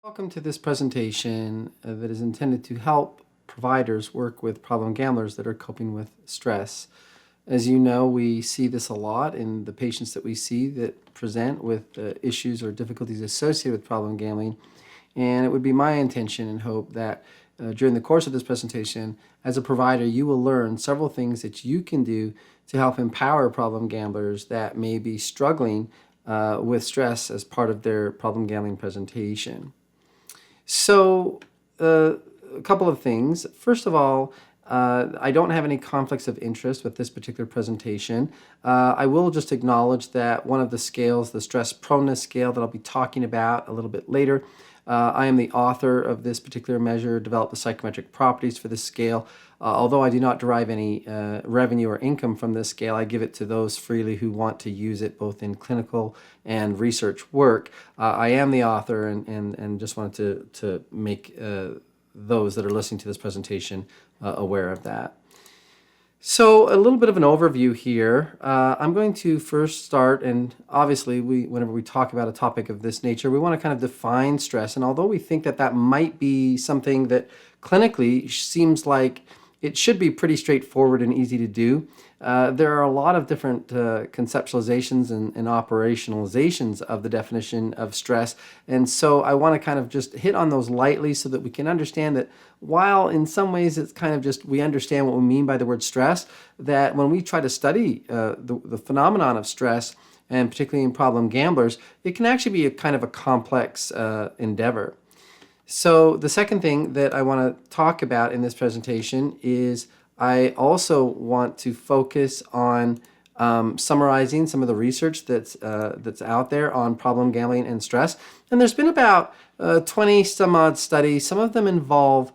Welcome to this presentation that is intended to help providers work with problem gamblers that are coping with stress. As you know, we see this a lot in the patients that we see that present with issues or difficulties associated with problem gambling. And it would be my intention and hope that during the course of this presentation, as a provider, you will learn several things that you can do to help empower problem gamblers that may be struggling with stress as part of their problem gambling presentation. So, a couple of things. First of all, I don't have any conflicts of interest with this particular presentation. I will just acknowledge that one of the scales, the stress proneness scale that I'll be talking about a little bit later, I am the author of this particular measure, developed the psychometric properties for this scale. Although I do not derive any revenue or income from this scale, I give it to those freely who want to use it both in clinical and research work. I am the author and just wanted to make those that are listening to this presentation aware of that. So a little bit of an overview here. I'm going to first start, and obviously whenever we talk about a topic of this nature, we want to kind of define stress. And although we think that that might be something that clinically seems like it should be pretty straightforward and easy to do, there are a lot of different conceptualizations and operationalizations of the definition of stress. And so I want to kind of just hit on those lightly so that we can understand that while in some ways it's kind of just we understand what we mean by the word stress, that when we try to study the phenomenon of stress, and particularly in problem gamblers, it can actually be a kind of a complex endeavor. So the second thing that I want to talk about in this presentation is I also want to focus on summarizing some of the research that's out there on problem gambling and stress. And there's been about 20 some odd studies. Some of them involve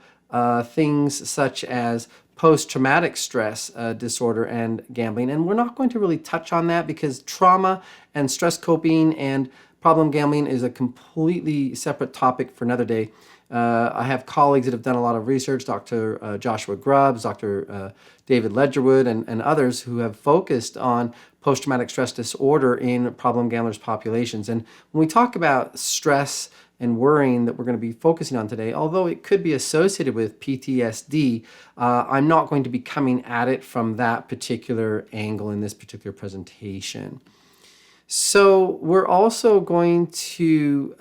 things such as post-traumatic stress disorder and gambling. And we're not going to really touch on that because trauma and stress coping and problem gambling is a completely separate topic for another day. I have colleagues that have done a lot of research, Dr. Joshua Grubbs, Dr. David Ledgerwood, and others who have focused on post-traumatic stress disorder in problem gamblers populations. And when we talk about stress and worrying that we're going to be focusing on today, although it could be associated with PTSD, I'm not going to be coming at it from that particular angle in this particular presentation. So we're also going to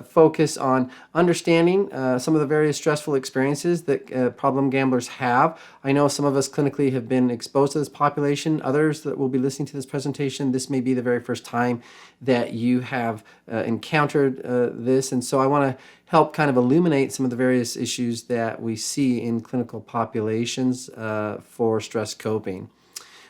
focus on understanding some of the various stressful experiences that problem gamblers have. I know some of us clinically have been exposed to this population. Others that will be listening to this presentation, this may be the very first time that you have encountered this. And so I want to help kind of illuminate some of the various issues that we see in clinical populations for stress coping.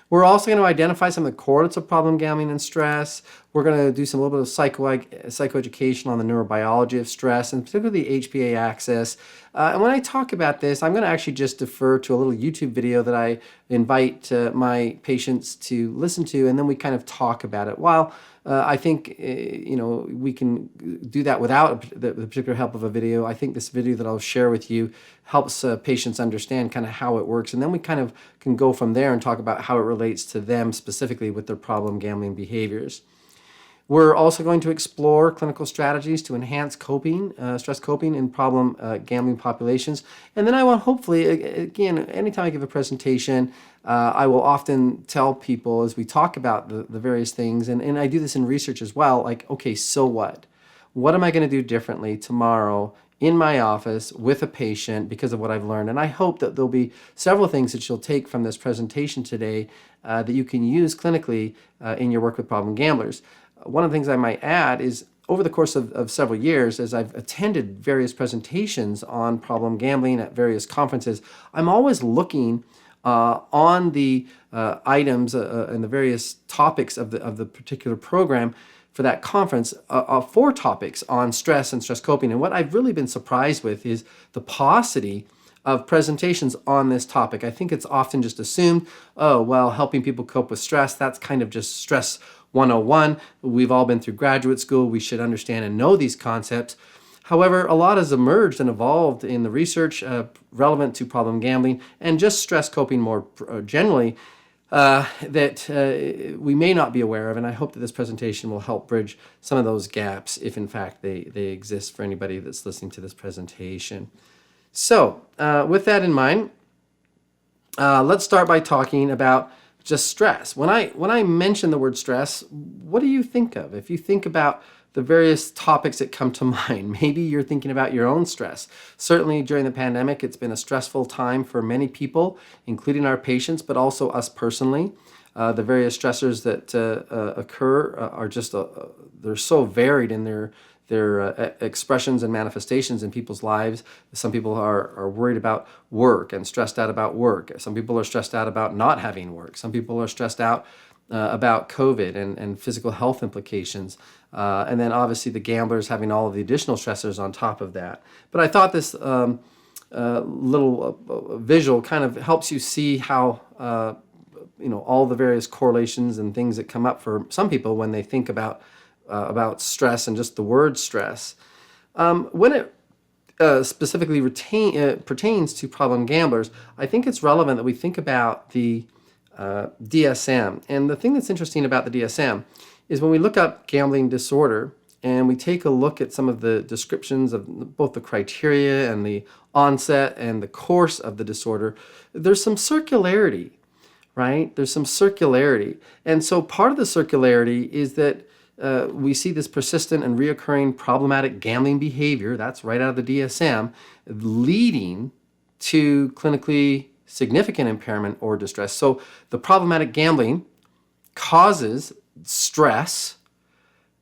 We're also going to identify some of the correlates of problem gambling and stress. We're going to do a little bit of psychoeducation on the neurobiology of stress, and particularly the Hpa Axis. And when I talk about this, I'm going to actually just defer to a little YouTube video that I invite my patients to listen to, and then we kind of talk about it. While I think we can do that without the particular help of a video, I think this video that I'll share with you helps patients understand kind of how it works, and then we kind of can go from there and talk about how it relates to them specifically with their problem gambling behaviors. We're also going to explore clinical strategies to enhance coping, stress coping in problem gambling populations. And then I want, hopefully, again, anytime I give a presentation, I will often tell people as we talk about the various things, and I do this in research as well, like, okay, so what? What am I going to do differently tomorrow in my office with a patient because of what I've learned? And I hope that there'll be several things that you'll take from this presentation today that you can use clinically in your work with problem gamblers. One of the things I might add is over the course of several years, as I've attended various presentations on problem gambling at various conferences, I'm always looking on the items and the various topics of the particular program for that conference, 4 topics on stress and stress coping. And what I've really been surprised with is the paucity of presentations on this topic. I think it's often just assumed, oh, well, helping people cope with stress, that's kind of just stress 101. We've all been through graduate school. We should understand and know these concepts. However, a lot has emerged and evolved in the research relevant to problem gambling and just stress coping more generally that we may not be aware of, and I hope that this presentation will help bridge some of those gaps if in fact they exist for anybody that's listening to this presentation. So with that in mind, let's start by talking about just stress. When I mention the word stress, what do you think of? If you think about the various topics that come to mind, maybe you're thinking about your own stress. Certainly during the pandemic, it's been a stressful time for many people, including our patients, but also us personally. The various stressors that occur are just, they're so varied in their expressions and manifestations in people's lives. Some people are worried about work and stressed out about work. Some people are stressed out about not having work. Some people are stressed out about COVID and physical health implications. And then obviously the gamblers having all of the additional stressors on top of that. But I thought this little visual kind of helps you see how all the various correlations and things that come up for some people when they think about stress and just the word stress. When it specifically pertains to problem gamblers, I think it's relevant that we think about the DSM. And the thing that's interesting about the DSM is when we look up gambling disorder and we take a look at some of the descriptions of both the criteria and the onset and the course of the disorder, there's some circularity, right? There's some circularity. And so part of the circularity is that we see this persistent and reoccurring problematic gambling behavior, that's right out of the DSM, leading to clinically significant impairment or distress. So the problematic gambling causes stress.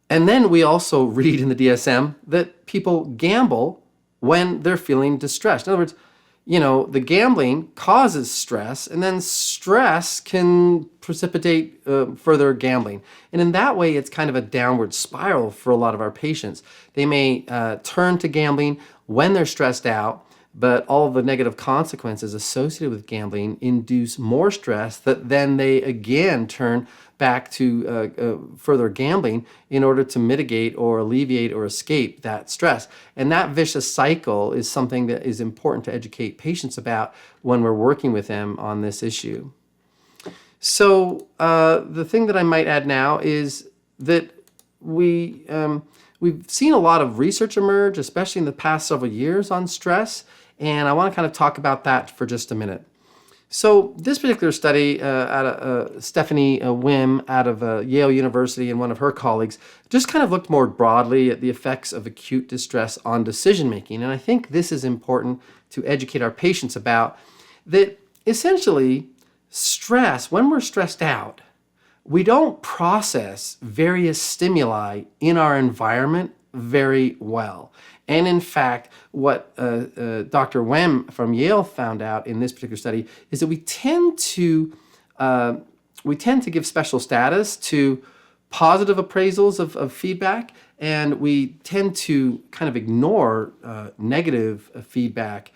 And then we also read in the DSM that people gamble when they're feeling distressed. In other words, the gambling causes stress, and then stress can precipitate further gambling. And in that way, it's kind of a downward spiral for a lot of our patients. They may turn to gambling when they're stressed out, but all of the negative consequences associated with gambling induce more stress that then they again turn back to further gambling in order to mitigate or alleviate or escape that stress. And that vicious cycle is something that is important to educate patients about when we're working with them on this issue. So the thing that I might add now is that we've seen a lot of research emerge, especially in the past several years, on stress. And I want to kind of talk about that for just a minute. So this particular study out of Stephanie Wim out of Yale University and one of her colleagues just kind of looked more broadly at the effects of acute distress on decision making. And I think this is important to educate our patients about, that essentially stress, when we're stressed out, we don't process various stimuli in our environment very well. And in fact, what Dr. Wem from Yale found out in this particular study is that we tend to give special status to positive appraisals of feedback, and we tend to kind of ignore negative feedback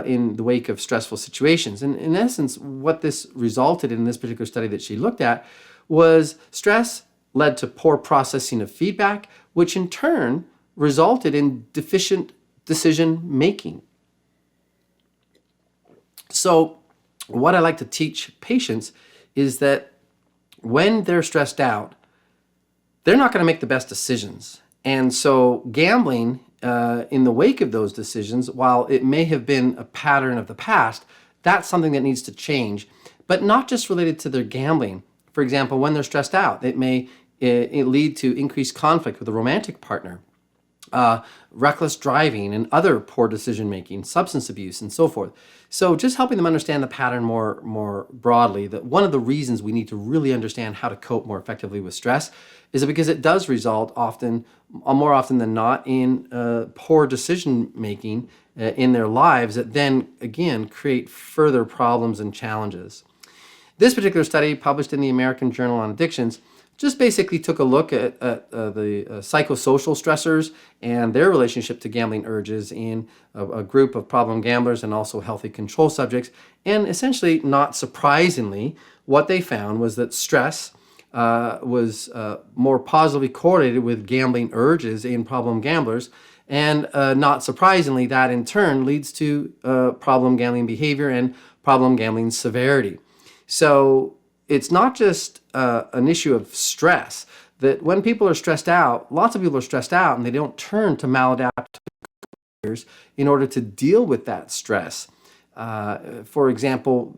in the wake of stressful situations. And in essence, what this resulted in this particular study that she looked at was stress led to poor processing of feedback, which in turn resulted in deficient decision making. So what I like to teach patients is that when they're stressed out, they're not going to make the best decisions. And so gambling in the wake of those decisions, while it may have been a pattern of the past, that's something that needs to change, but not just related to their gambling. For example, when they're stressed out, it may lead to increased conflict with a romantic partner, reckless driving and other poor decision making, substance abuse, and so forth. So just helping them understand the pattern more broadly, that one of the reasons we need to really understand how to cope more effectively with stress is because it does result more often than not in poor decision making in their lives that then again create further problems and challenges. This particular study, published in the American Journal on Addictions, just basically took a look at the psychosocial stressors and their relationship to gambling urges in a group of problem gamblers and also healthy control subjects. And essentially, not surprisingly, what they found was that stress was more positively correlated with gambling urges in problem gamblers. And not surprisingly, that in turn leads to problem gambling behavior and problem gambling severity. So it's not just an issue of stress, that when people are stressed out, lots of people are stressed out and they don't turn to maladaptive in order to deal with that stress. For example,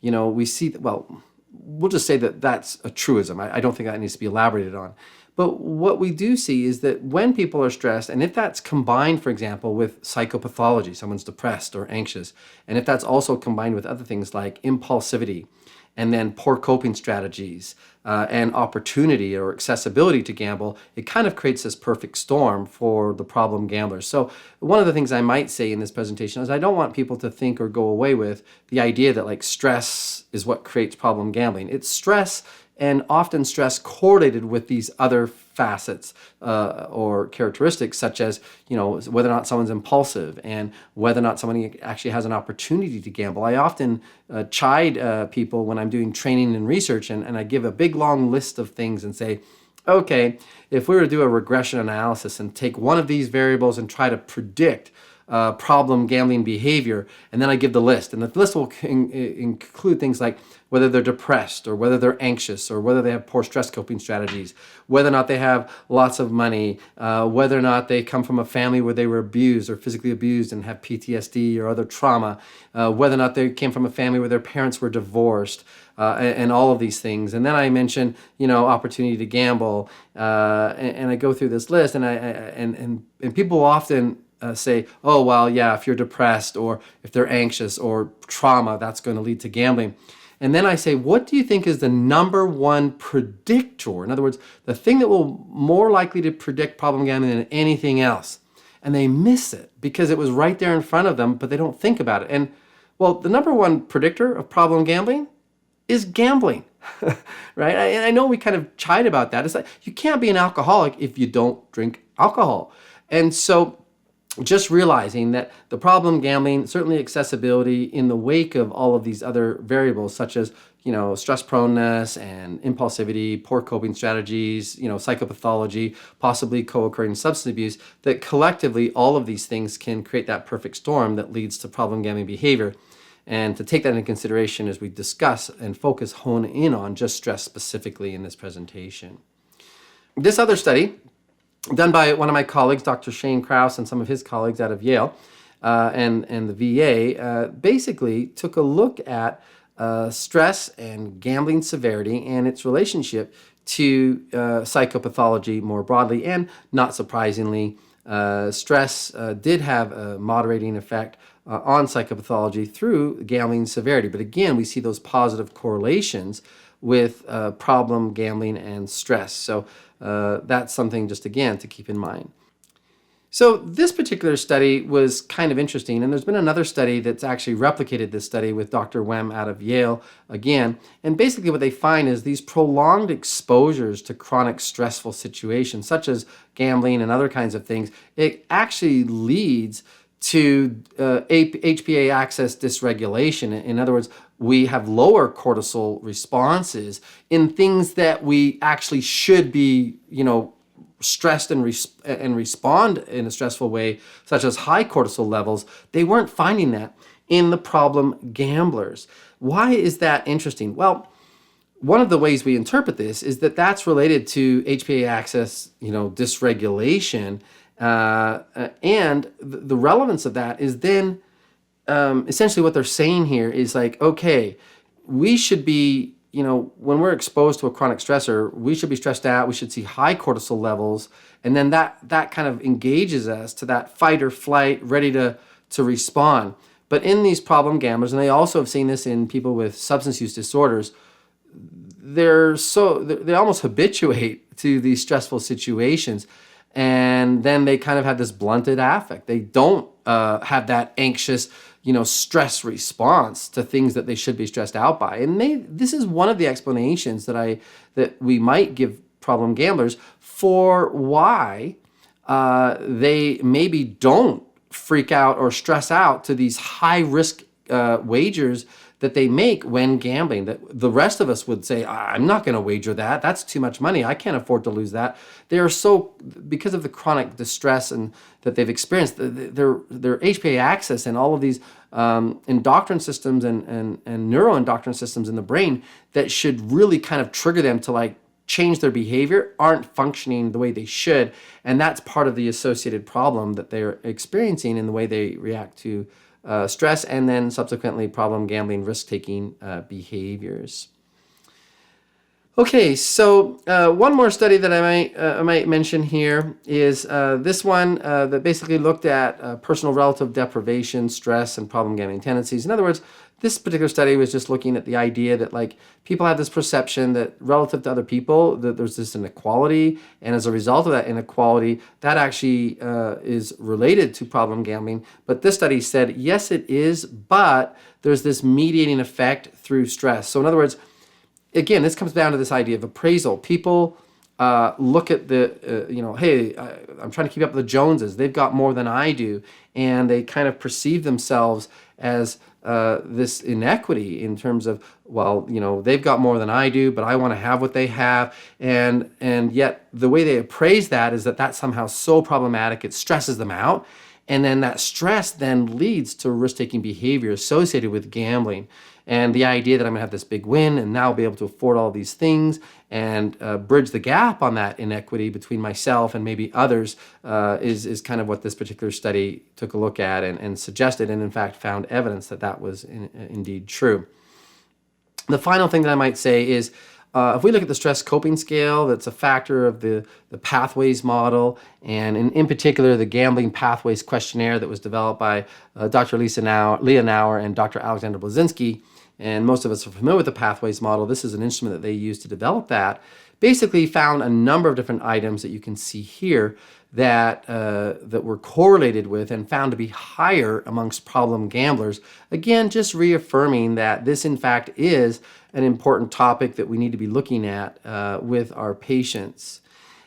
we see, well, we'll just say that that's a truism. I don't think that needs to be elaborated on. But what we do see is that when people are stressed, and if that's combined, for example, with psychopathology, someone's depressed or anxious, and if that's also combined with other things like impulsivity, and then poor coping strategies, and opportunity or accessibility to gamble, it kind of creates this perfect storm for the problem gamblers. So one of the things I might say in this presentation is I don't want people to think or go away with the idea that like stress is what creates problem gambling. It's stress, and often stress correlated with these other facets or characteristics, such as whether or not someone's impulsive and whether or not someone actually has an opportunity to gamble. I often chide people when I'm doing training and research, and I give a big long list of things and say, okay, if we were to do a regression analysis and take one of these variables and try to predict problem gambling behavior, and then I give the list, and the list will include things like whether they're depressed or whether they're anxious or whether they have poor stress coping strategies, whether or not they have lots of money, whether or not they come from a family where they were abused or physically abused and have PTSD or other trauma, whether or not they came from a family where their parents were divorced, and all of these things. And then I mention, opportunity to gamble, and I go through this list, and people often say, oh, well, yeah, if you're depressed or if they're anxious or trauma, that's going to lead to gambling. And then I say, what do you think is the number one predictor? In other words, the thing that will more likely to predict problem gambling than anything else. And they miss it because it was right there in front of them, but they don't think about it. And well, the number one predictor of problem gambling is gambling, right? And I know we kind of chide about that. It's like, you can't be an alcoholic if you don't drink alcohol. And so just realizing that the problem gambling, certainly accessibility in the wake of all of these other variables, such as, stress proneness and impulsivity, poor coping strategies, psychopathology, possibly co-occurring substance abuse, that collectively all of these things can create that perfect storm that leads to problem gambling behavior. And to take that into consideration as we discuss and hone in on just stress specifically in this presentation. This other study, done by one of my colleagues, Dr. Shane Krause, and some of his colleagues out of Yale and the VA, basically took a look at stress and gambling severity and its relationship to psychopathology more broadly. And not surprisingly, stress did have a moderating effect on psychopathology through gambling severity. But again, we see those positive correlations with problem gambling and stress. So that's something just again to keep in mind. So this particular study was kind of interesting, and there's been another study that's actually replicated this study with Dr. Wem out of Yale again. And basically what they find is these prolonged exposures to chronic stressful situations, such as gambling and other kinds of things, it actually leads to Hpa Axis dysregulation. In other words, we have lower cortisol responses in things that we actually should be, stressed and respond in a stressful way, such as high cortisol levels. They weren't finding that in the problem gamblers. Why is that interesting? Well, one of the ways we interpret this is that that's related to Hpa Axis, dysregulation. And the relevance of that is then essentially what they're saying here is like, okay, we should be, when we're exposed to a chronic stressor, we should be stressed out, we should see high cortisol levels, and then that kind of engages us to that fight or flight, ready to respond. But in these problem gamblers, and they also have seen this in people with substance use disorders, they almost habituate to these stressful situations. And then they kind of have this blunted affect. They don't have that anxious, stress response to things that they should be stressed out by. And this is one of the explanations that we might give problem gamblers for why they maybe don't freak out or stress out to these high risk wagers that they make when gambling that the rest of us would say, I'm not going to wager that. That's too much money. I can't afford to lose that. They are so, because of the chronic distress and that they've experienced, their Hpa Axis and all of these endocrine systems and neuroendocrine systems in the brain that should really kind of trigger them to like change their behavior aren't functioning the way they should. And that's part of the associated problem that they're experiencing in the way they react to stress, and then subsequently problem gambling, risk-taking behaviors. Okay, so one more study that I might mention here is this one that basically looked at personal relative deprivation, stress, and problem gambling tendencies. In other words, this particular study was just looking at the idea that like people have this perception that relative to other people that there's this inequality, and as a result of that inequality, that actually is related to problem gambling. But this study said yes, it is, but there's this mediating effect through stress. So in other words, again, this comes down to this idea of appraisal. People look at the, hey, I'm trying to keep up with the Joneses. They've got more than I do. And they kind of perceive themselves as this inequity in terms of, well, they've got more than I do, but I want to have what they have. And yet the way they appraise that is that that's somehow so problematic, it stresses them out. And then that stress then leads to risk-taking behavior associated with gambling. And the idea that I'm going to have this big win and now be able to afford all these things and bridge the gap on that inequity between myself and maybe others is kind of what this particular study took a look at and suggested, and in fact found evidence that that was indeed true. The final thing that I might say is if we look at the stress coping scale, that's a factor of the pathways model, and in particular the gambling pathways questionnaire that was developed by Dr. Leah Nauer and Dr. Alexander Blazinski. And most of us are familiar with the pathways model. This is an instrument that they used to develop that. Basically found a number of different items that you can see here that were correlated with and found to be higher amongst problem gamblers. Again, just reaffirming that this in fact is an important topic that we need to be looking at with our patients.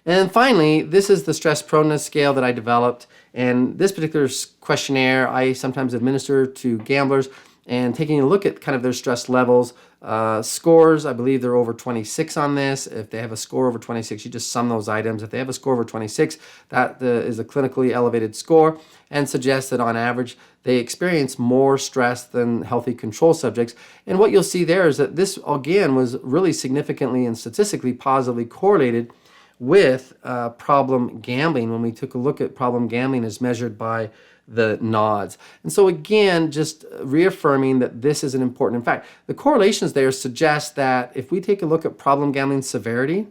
And finally, this is the stress proneness scale that I developed. And this particular questionnaire I sometimes administer to gamblers, and taking a look at kind of their stress levels. Scores, I believe they're over 26 on this. If they have a score over 26, you just sum those items. If they have a score over 26, that is a clinically elevated score and suggests that on average they experience more stress than healthy control subjects. And what you'll see there is that this, again, was really significantly and statistically positively correlated with problem gambling when we took a look at problem gambling as measured by the nods. And so again, just reaffirming that this is an important, in fact, the correlations there suggest that if we take a look at problem gambling severity,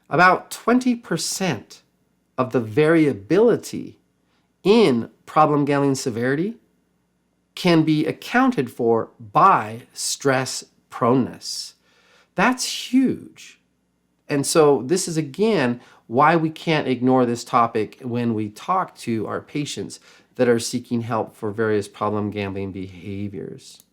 about 20% of the variability in problem gambling severity can be accounted for by stress proneness. That's huge. And so this is, again, why we can't ignore this topic when we talk to our patients that are seeking help for various problem gambling behaviors.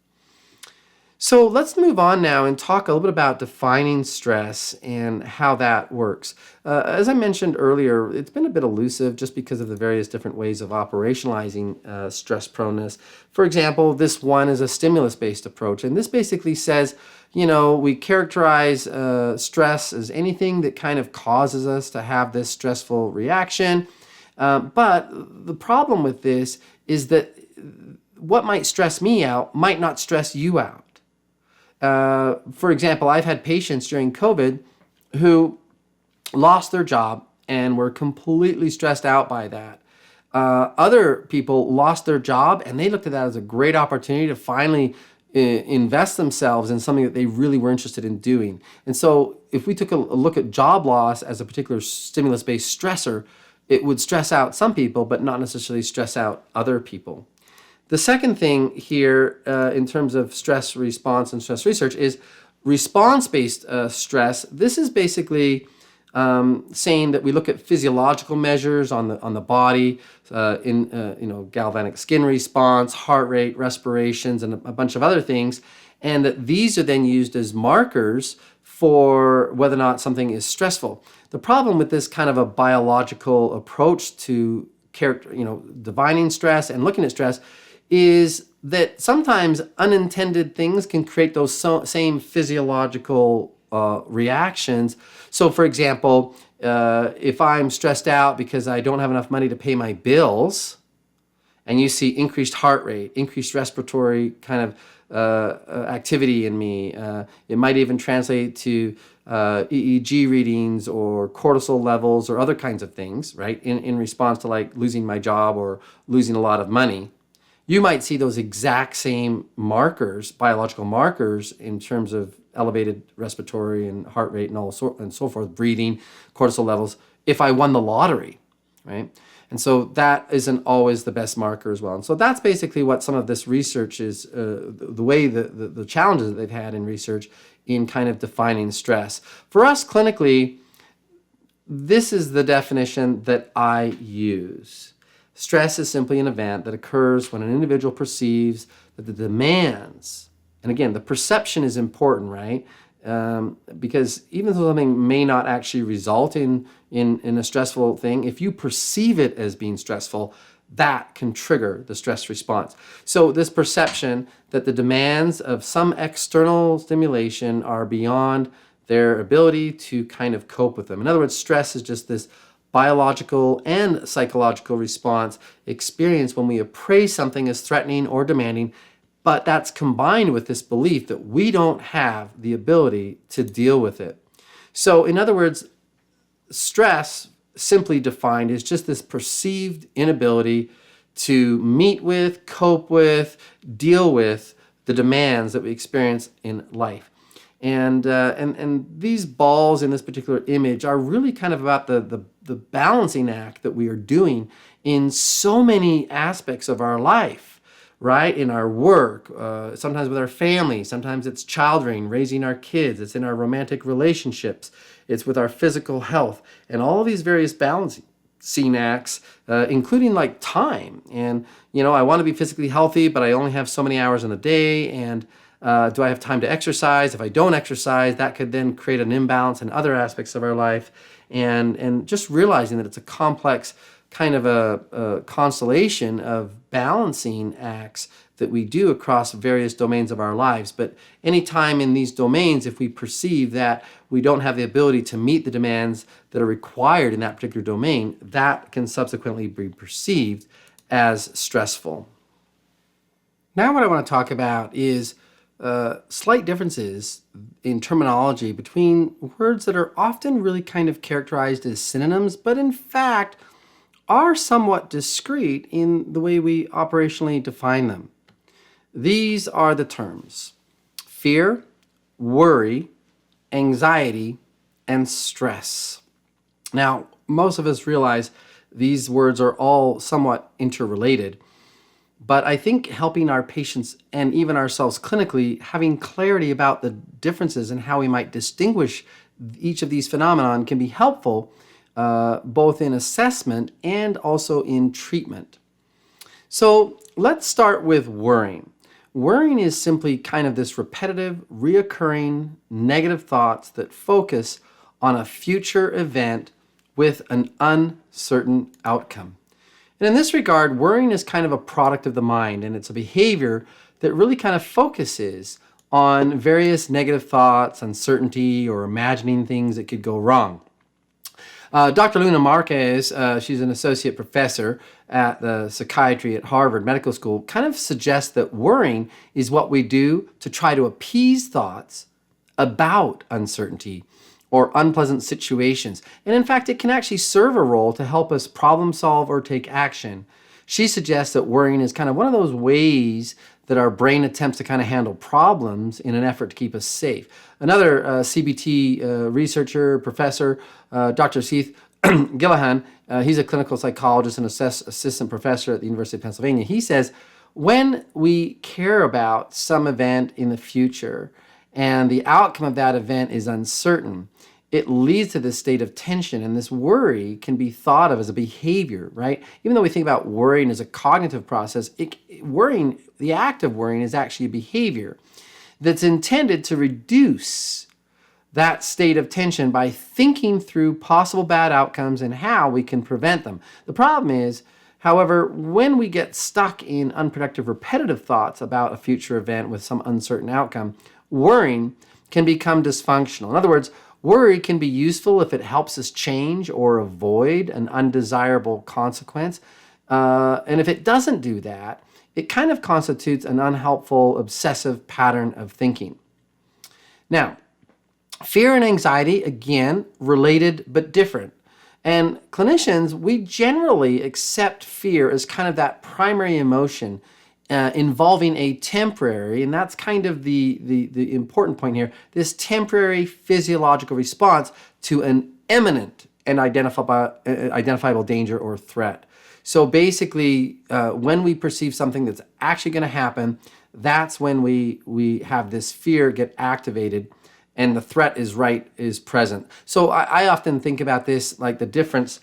So let's move on now and talk a little bit about defining stress and how that works. As I mentioned earlier, it's been a bit elusive just because of the various different ways of operationalizing stress proneness. For example, this one is a stimulus-based approach, and this basically says, we characterize stress as anything that kind of causes us to have this stressful reaction. But the problem with this is that what might stress me out might not stress you out. For example, I've had patients during COVID who lost their job and were completely stressed out by that. Other people lost their job and they looked at that as a great opportunity to finally invest themselves in something that they really were interested in doing. And so if we took a look at job loss as a particular stimulus-based stressor, it would stress out some people, but not necessarily stress out other people. The second thing here in terms of stress response and stress research is response-based stress. This is basically saying that we look at physiological measures on the body, galvanic skin response, heart rate, respirations, and a bunch of other things, and that these are then used as markers for whether or not something is stressful. The problem with this kind of a biological approach to divining stress and looking at stress is that sometimes unintended things can create those same physiological reactions. So, for example, if I'm stressed out because I don't have enough money to pay my bills, and you see increased heart rate, increased respiratory kind of activity in me. It might even translate to EEG readings or cortisol levels or other kinds of things, right? In response to like losing my job or losing a lot of money. You might see those exact same markers, biological markers, in terms of elevated respiratory and heart rate and so forth, breathing, cortisol levels, if I won the lottery, right? And so that isn't always the best marker as well. And so that's basically what some of this research is, the way the challenges that they've had in research in kind of defining stress. For us clinically, this is the definition that I use. Stress is simply an event that occurs when an individual perceives that the demands, and again, the perception is important, right? Because even though something may not actually result in a stressful thing, if you perceive it as being stressful, that can trigger the stress response. So this perception that the demands of some external stimulation are beyond their ability to kind of cope with them. In other words, stress is just this biological and psychological response experienced when we appraise something as threatening or demanding, but that's combined with this belief that we don't have the ability to deal with it. So in other words, stress, simply defined, is just this perceived inability to meet with, cope with, deal with the demands that we experience in life. And these balls in this particular image are really kind of about the balancing act that we are doing in so many aspects of our life, right? In our work, sometimes with our family, sometimes it's child rearing, raising our kids, it's in our romantic relationships, it's with our physical health, and all of these various balancing acts, including like time. And, I want to be physically healthy, but I only have so many hours in the day, and do I have time to exercise? If I don't exercise, that could then create an imbalance in other aspects of our life. And just realizing that it's a complex kind of a constellation of balancing acts that we do across various domains of our lives. But anytime in these domains, if we perceive that we don't have the ability to meet the demands that are required in that particular domain, that can subsequently be perceived as stressful. Now what I want to talk about is slight differences in terminology between words that are often really kind of characterized as synonyms, but in fact are somewhat discrete in the way we operationally define them. These are the terms: fear, worry, anxiety, and stress. Now, most of us realize these words are all somewhat interrelated, but I think helping our patients and even ourselves clinically, having clarity about the differences and how we might distinguish each of these phenomena can be helpful both in assessment and also in treatment. So let's start with worrying. Worrying is simply kind of this repetitive, reoccurring negative thoughts that focus on a future event with an uncertain outcome. And in this regard, worrying is kind of a product of the mind, and it's a behavior that really kind of focuses on various negative thoughts, uncertainty, or imagining things that could go wrong. Dr. Luna Marquez, she's an associate professor at the psychiatry at Harvard Medical School, kind of suggests that worrying is what we do to try to appease thoughts about uncertainty or unpleasant situations. And in fact, it can actually serve a role to help us problem solve or take action. She suggests that worrying is kind of one of those ways that our brain attempts to kind of handle problems in an effort to keep us safe. Another CBT researcher, professor, Dr. Seth Gillihan, he's a clinical psychologist and assistant professor at the University of Pennsylvania. He says, when we care about some event in the future and the outcome of that event is uncertain, it leads to this state of tension, and this worry can be thought of as a behavior, right? Even though we think about worrying as a cognitive process, the act of worrying is actually a behavior that's intended to reduce that state of tension by thinking through possible bad outcomes and how we can prevent them. The problem is, However, when we get stuck in unproductive, repetitive thoughts about a future event with some uncertain outcome, worrying can become dysfunctional. In other words, worry can be useful if it helps us change or avoid an undesirable consequence. And if it doesn't do that, it kind of constitutes an unhelpful, obsessive pattern of thinking. Now, fear and anxiety, again, related but different. And clinicians, we generally accept fear as kind of that primary emotion involving a temporary, and that's kind of the important point here, this temporary physiological response to an imminent and identifiable danger or threat. So basically, when we perceive something that's actually going to happen, that's when we have this fear get activated and the threat is present. So I often think about this, like the difference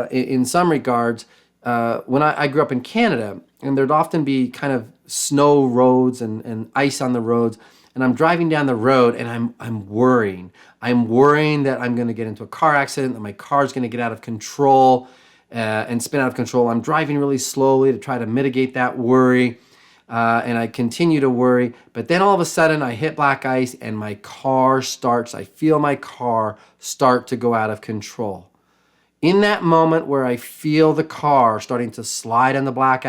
in some regards. When I grew up in Canada, and there'd often be kind of snow roads and ice on the roads, and I'm driving down the road and I'm worrying. I'm worrying that I'm going to get into a car accident, that my car's going to get out of control and spin out of control. I'm driving really slowly to try to mitigate that worry. And I continue to worry, but then all of a sudden I hit black ice and my car starts, I feel my car start to go out of control. In that moment where I feel the car starting to slide on the black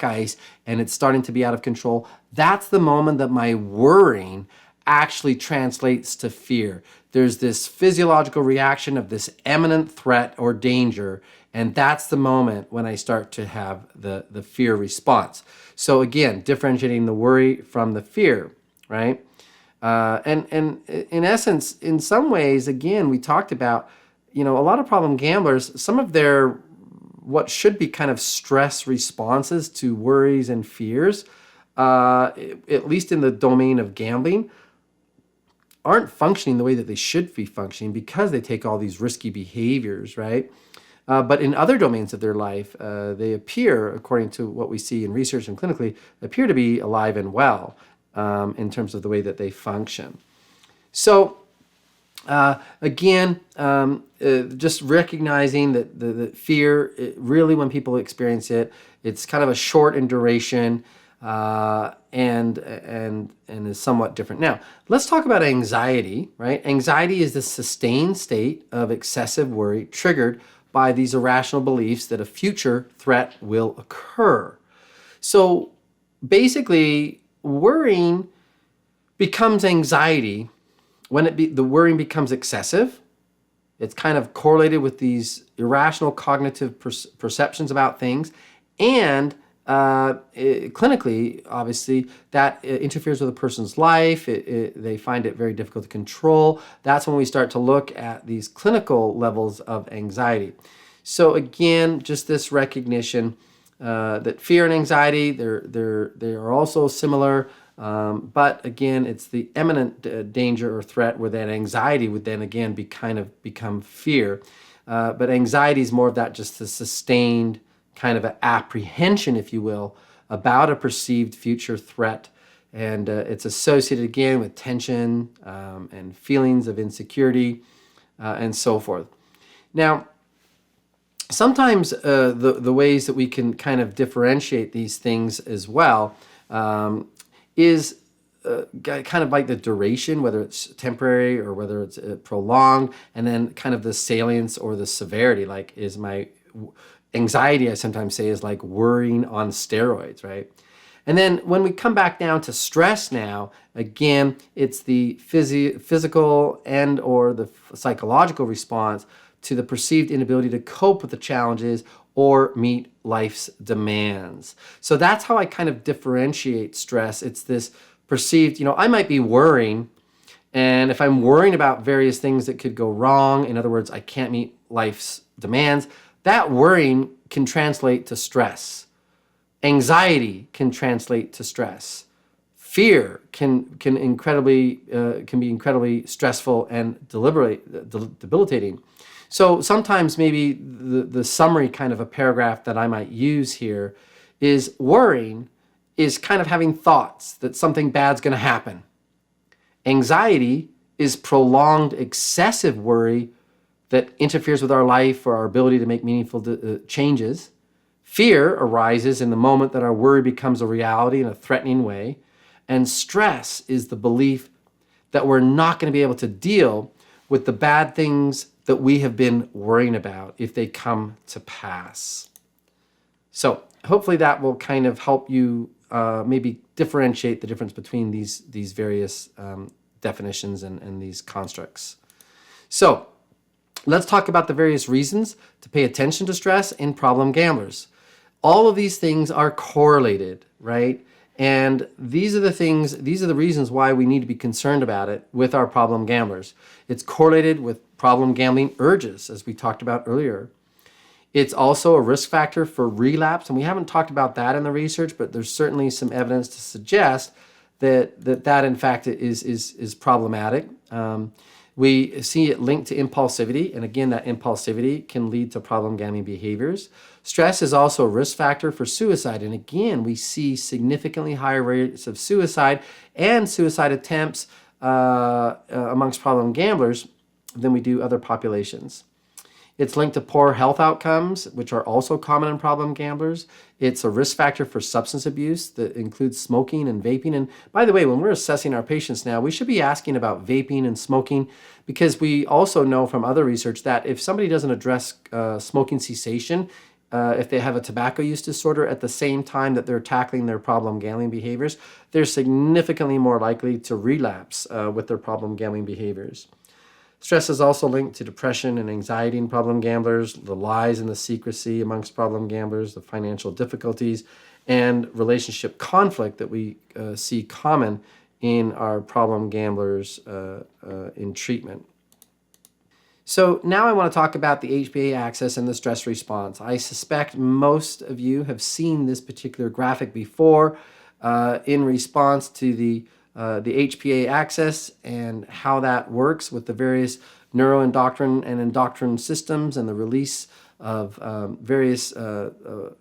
ice and it's starting to be out of control, that's the moment that my worrying actually translates to fear. There's this physiological reaction of this imminent threat or danger, and that's the moment when I start to have the fear response. So again, differentiating the worry from the fear, right? And in essence, in some ways, again, we talked about, a lot of problem gamblers, some of their what should be kind of stress responses to worries and fears, at least in the domain of gambling, aren't functioning the way that they should be functioning because they take all these risky behaviors, right? But in other domains of their life, they appear, according to what we see in research and clinically, appear to be alive and well in terms of the way that they function. So again, just recognizing that the fear, really when people experience it, it's kind of a short in duration and is somewhat different. Now, let's talk about anxiety, right? Anxiety is the sustained state of excessive worry triggered by these irrational beliefs that a future threat will occur. So basically, worrying becomes anxiety when the worrying becomes excessive. It's kind of correlated with these irrational cognitive perceptions about things, and clinically, obviously, that interferes with a person's life. They find it very difficult to control. That's when we start to look at these clinical levels of anxiety. So again, just this recognition that fear and anxiety, they are also similar. But again, it's the imminent danger or threat where that anxiety would then again become fear. But anxiety is more of that, just the sustained kind of an apprehension, if you will, about a perceived future threat. And it's associated again with tension and feelings of insecurity and so forth. Now, sometimes the ways that we can kind of differentiate these things as well is kind of like the duration, whether it's temporary or whether it's prolonged, and then kind of the salience or the severity, like is my anxiety, I sometimes say, is like worrying on steroids, right? And then when we come back down to stress now, again, it's the physical and or the psychological response to the perceived inability to cope with the challenges or meet life's demands. So that's how I kind of differentiate stress. It's this perceived, I might be worrying, and if I'm worrying about various things that could go wrong, in other words, I can't meet life's demands, that worrying can translate to stress. Anxiety can translate to stress. Fear can be incredibly stressful and debilitating. So sometimes maybe the summary kind of a paragraph that I might use here is worrying is kind of having thoughts that something bad's going to happen. Anxiety is prolonged excessive worry that interferes with our life or our ability to make meaningful changes. Fear arises in the moment that our worry becomes a reality in a threatening way. And stress is the belief that we're not going to be able to deal with the bad things that we have been worrying about if they come to pass. So hopefully that will kind of help you maybe differentiate the difference between these various definitions and these constructs. So let's talk about the various reasons to pay attention to stress in problem gamblers. All of these things are correlated, right? And these are the reasons why we need to be concerned about it with our problem gamblers. It's correlated with problem gambling urges, as we talked about earlier. It's also a risk factor for relapse, and we haven't talked about that in the research, but there's certainly some evidence to suggest that in fact is problematic. We see it linked to impulsivity, and again, that impulsivity can lead to problem gambling behaviors. Stress is also a risk factor for suicide, and again, we see significantly higher rates of suicide and suicide attempts amongst problem gamblers than we do other populations. It's linked to poor health outcomes, which are also common in problem gamblers. It's a risk factor for substance abuse that includes smoking and vaping. And by the way, when we're assessing our patients now, we should be asking about vaping and smoking, because we also know from other research that if somebody doesn't address smoking cessation, if they have a tobacco use disorder at the same time that they're tackling their problem gambling behaviors, they're significantly more likely to relapse with their problem gambling behaviors. Stress is also linked to depression and anxiety in problem gamblers, the lies and the secrecy amongst problem gamblers, the financial difficulties, and relationship conflict that we see common in our problem gamblers in treatment. So now I want to talk about the Hpa axis and the stress response. I suspect most of you have seen this particular graphic before in response to the Hpa axis and how that works with the various neuroendocrine and endocrine systems and the release of various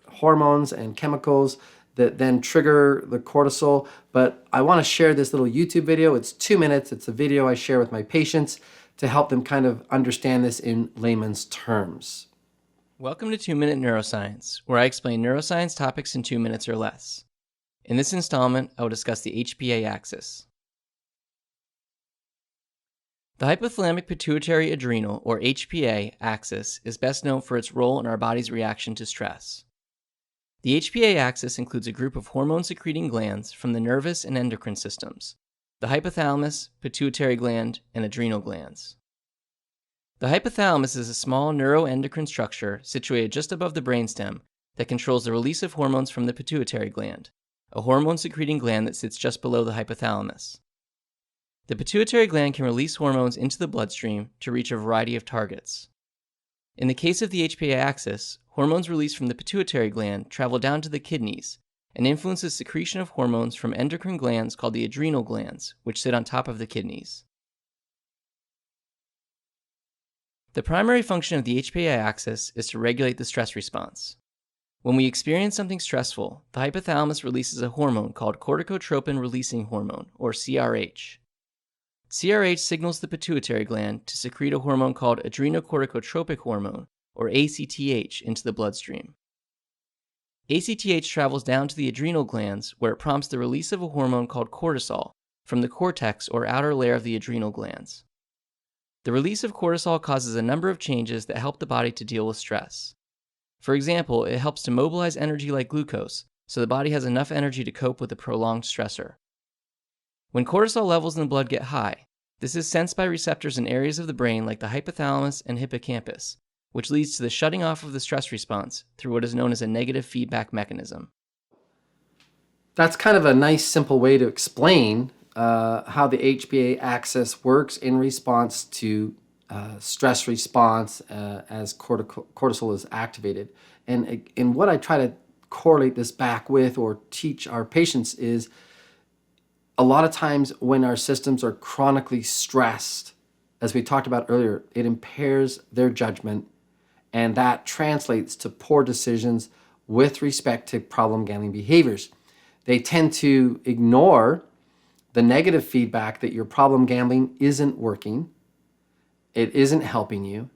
hormones and chemicals that then trigger the cortisol. But I want to share this little YouTube video. It's 2 minutes. It's a video I share with my patients to help them kind of understand this in layman's terms. Welcome to 2-Minute Neuroscience, where I explain neuroscience topics in 2 minutes or less. In this installment, I will discuss the Hpa axis. The hypothalamic pituitary adrenal, or Hpa, axis is best known for its role in our body's reaction to stress. The Hpa axis includes a group of hormone-secreting glands from the nervous and endocrine systems, the hypothalamus, pituitary gland, and adrenal glands. The hypothalamus is a small neuroendocrine structure situated just above the brainstem that controls the release of hormones from the pituitary gland, a hormone-secreting gland that sits just below the hypothalamus. The pituitary gland can release hormones into the bloodstream to reach a variety of targets. In the case of the Hpa axis, hormones released from the pituitary gland travel down to the kidneys and influence the secretion of hormones from endocrine glands called the adrenal glands, which sit on top of the kidneys. The primary function of the Hpa axis is to regulate the stress response. When we experience something stressful, the hypothalamus releases a hormone called corticotropin-releasing hormone, or CRH. CRH signals the pituitary gland to secrete a hormone called adrenocorticotropic hormone, or ACTH, into the bloodstream. ACTH travels down to the adrenal glands, where it prompts the release of a hormone called cortisol from the cortex or outer layer of the adrenal glands. The release of cortisol causes a number of changes that help the body to deal with stress. For example, it helps to mobilize energy like glucose, so the body has enough energy to cope with a prolonged stressor. When cortisol levels in the blood get high, this is sensed by receptors in areas of the brain like the hypothalamus and hippocampus, which leads to the shutting off of the stress response through what is known as a negative feedback mechanism. That's kind of a nice, simple way to explain how the Hpa axis works in response to stress response as cortisol is activated. And what I try to correlate this back with or teach our patients is a lot of times when our systems are chronically stressed, as we talked about earlier, it impairs their judgment, and that translates to poor decisions with respect to problem gambling behaviors. They tend to ignore the negative feedback that your problem gambling isn't working, it isn't helping you,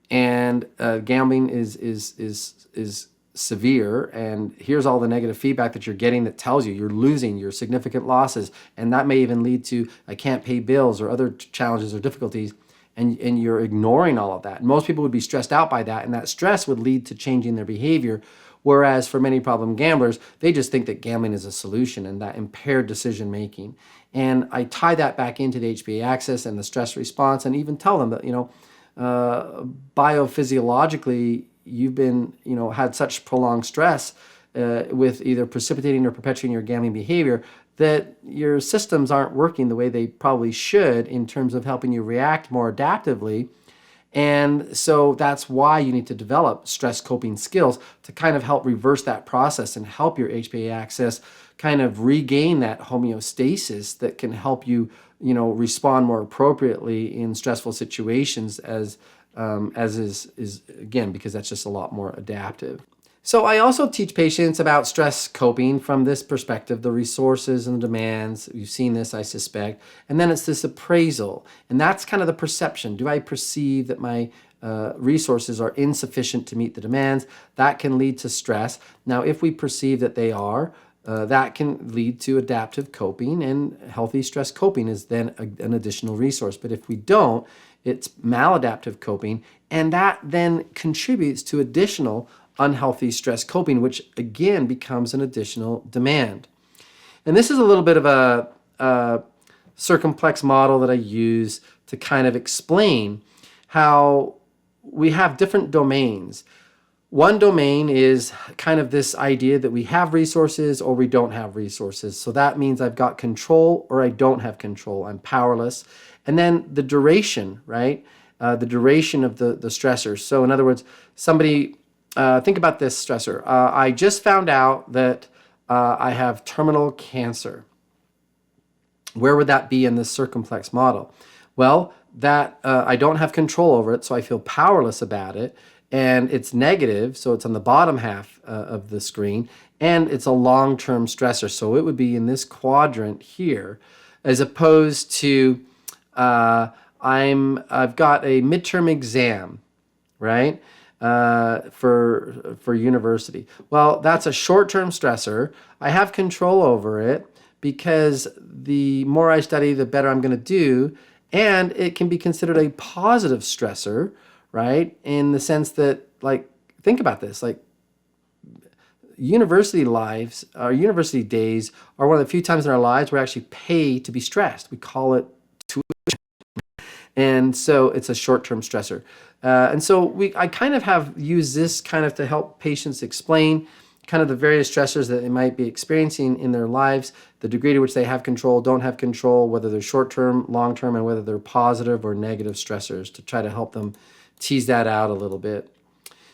and gambling is severe, and here's all the negative feedback that you're getting that tells you you're losing your significant losses, and that may even lead to I can't pay bills or other challenges or difficulties, and you're ignoring all of that. And most people would be stressed out by that, and that stress would lead to changing their behavior. Whereas for many problem gamblers, they just think that gambling is a solution and that impaired decision making. And I tie that back into the HPA axis and the stress response, and even tell them that, biophysiologically, you've been, had such prolonged stress with either precipitating or perpetuating your gambling behavior that your systems aren't working the way they probably should in terms of helping you react more adaptively. And so that's why you need to develop stress coping skills to kind of help reverse that process and help your HPA axis kind of regain that homeostasis that can help you, respond more appropriately in stressful situations as is again, because that's just a lot more adaptive. So I also teach patients about stress coping from this perspective, the resources and the demands. You've seen this, I suspect. And then it's this appraisal. And that's kind of the perception. Do I perceive that my resources are insufficient to meet the demands? That can lead to stress. Now, if we perceive that they are, that can lead to adaptive coping, and healthy stress coping is then an additional resource. But if we don't, it's maladaptive coping, and that then contributes to additional unhealthy stress coping, which again becomes an additional demand. And this is a little bit of a circumplex model that I use to kind of explain how we have different domains. One domain is kind of this idea that we have resources or we don't have resources. So that means I've got control or I don't have control. I'm powerless. And then the duration, right? The duration of the stressors. So in other words, somebody, think about this stressor. I just found out that I have terminal cancer. Where would that be in this circumplex model? Well, that I don't have control over it, so I feel powerless about it. And it's negative, so it's on the bottom half of the screen, and it's a long-term stressor. So it would be in this quadrant here, as opposed to I've got a midterm exam, right? For university. Well, that's a short-term stressor. I have control over it because the more I study, the better I'm going to do, and it can be considered a positive stressor, right? In the sense that, like, think about this, like, university lives, our university days are one of the few times in our lives where we actually pay to be stressed. We call it tuition. And so it's a short-term stressor. And so I kind of have used this kind of to help patients explain kind of the various stressors that they might be experiencing in their lives, the degree to which they have control, don't have control, whether they're short-term, long-term, and whether they're positive or negative stressors, to try to help them tease that out a little bit.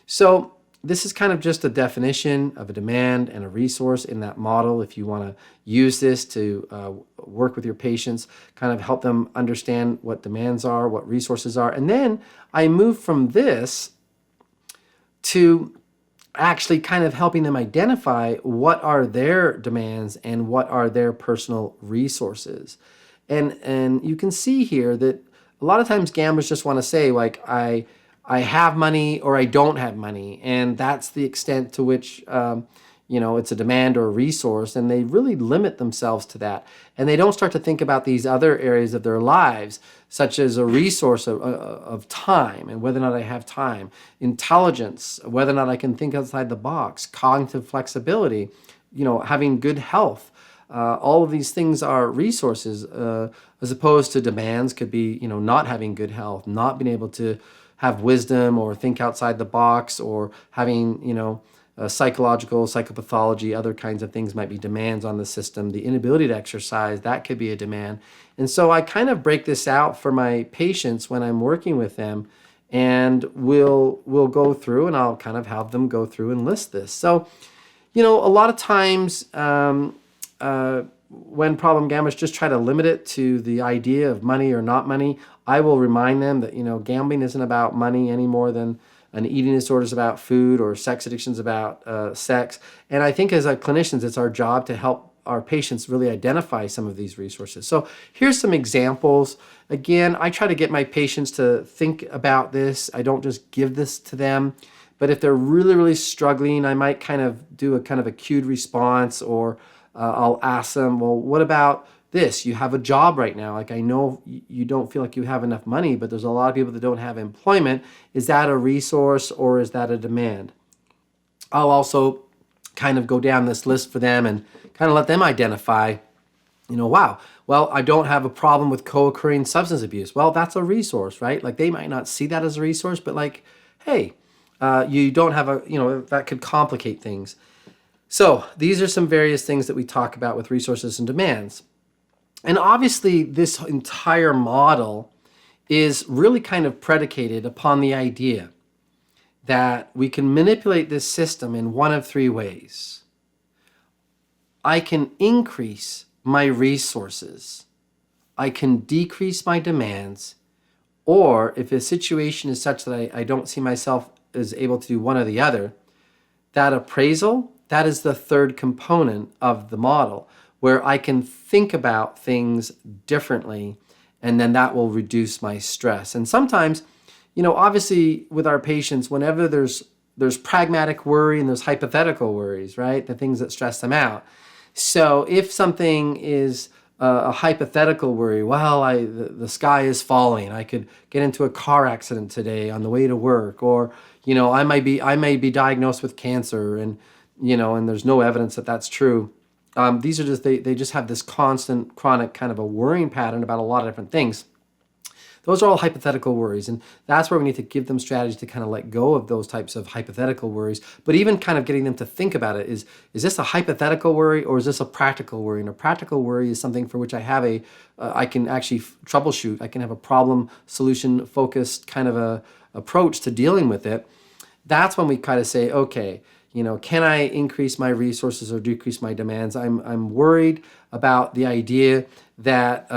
So this is kind of just a definition of a demand and a resource in that model. If you want to use this to work with your patients, kind of help them understand what demands are, what resources are. And then I move from this to actually kind of helping them identify what are their demands and what are their personal resources. And you can see here that a lot of times gamblers just want to say, like, I have money or I don't have money, and that's the extent to which it's a demand or a resource, and they really limit themselves to that, and they don't start to think about these other areas of their lives, such as a resource of time and whether or not I have time, intelligence, whether or not I can think outside the box, cognitive flexibility, having good health. All of these things are resources, as opposed to demands could be, not having good health, not being able to have wisdom or think outside the box, or having, psychological, psychopathology, other kinds of things might be demands on the system. The inability to exercise, that could be a demand. And so I kind of break this out for my patients when I'm working with them, and we'll go through, and I'll kind of have them go through and list this. So, a lot of times when problem gamblers just try to limit it to the idea of money or not money, I will remind them that, gambling isn't about money any more than an eating disorder is about food, or sex addiction is about sex. And I think as clinicians, it's our job to help our patients really identify some of these resources. So here's some examples. Again, I try to get my patients to think about this. I don't just give this to them, But if they're really, really struggling, I might kind of do a kind of a cued response, or I'll ask them, well, what about this? You have a job right now. Like, I know you don't feel like you have enough money, but there's a lot of people that don't have employment. Is that a resource or is that a demand? I'll also kind of go down this list for them and kind of let them identify, wow, well, I don't have a problem with co-occurring substance abuse. Well, that's a resource, right? Like, they might not see that as a resource, but like, hey, you don't have that could complicate things. So these are some various things that we talk about with resources and demands. And obviously, this entire model is really kind of predicated upon the idea that we can manipulate this system in one of three ways. I can increase my resources, I can decrease my demands, or if a situation is such that I don't see myself as able to do one or the other, that appraisal, that is the third component of the model, where I can think about things differently, and then that will reduce my stress. And sometimes, obviously with our patients, whenever there's pragmatic worry and there's hypothetical worries, right? The things that stress them out. So if something is a hypothetical worry, well, the sky is falling, I could get into a car accident today on the way to work, or I may be diagnosed with cancer, and there's no evidence that that's true. These are just they just have this constant chronic kind of a worrying pattern about a lot of different things. Those are all hypothetical worries, and that's where we need to give them strategies to kind of let go of those types of hypothetical worries. But even kind of getting them to think about it, is this a hypothetical worry or is this a practical worry? And a practical worry is something for which I have I can actually troubleshoot. I can have a problem solution focused kind of a approach to dealing with it. That's when we kind of say, okay, can I increase my resources or decrease my demands? I'm worried about the idea that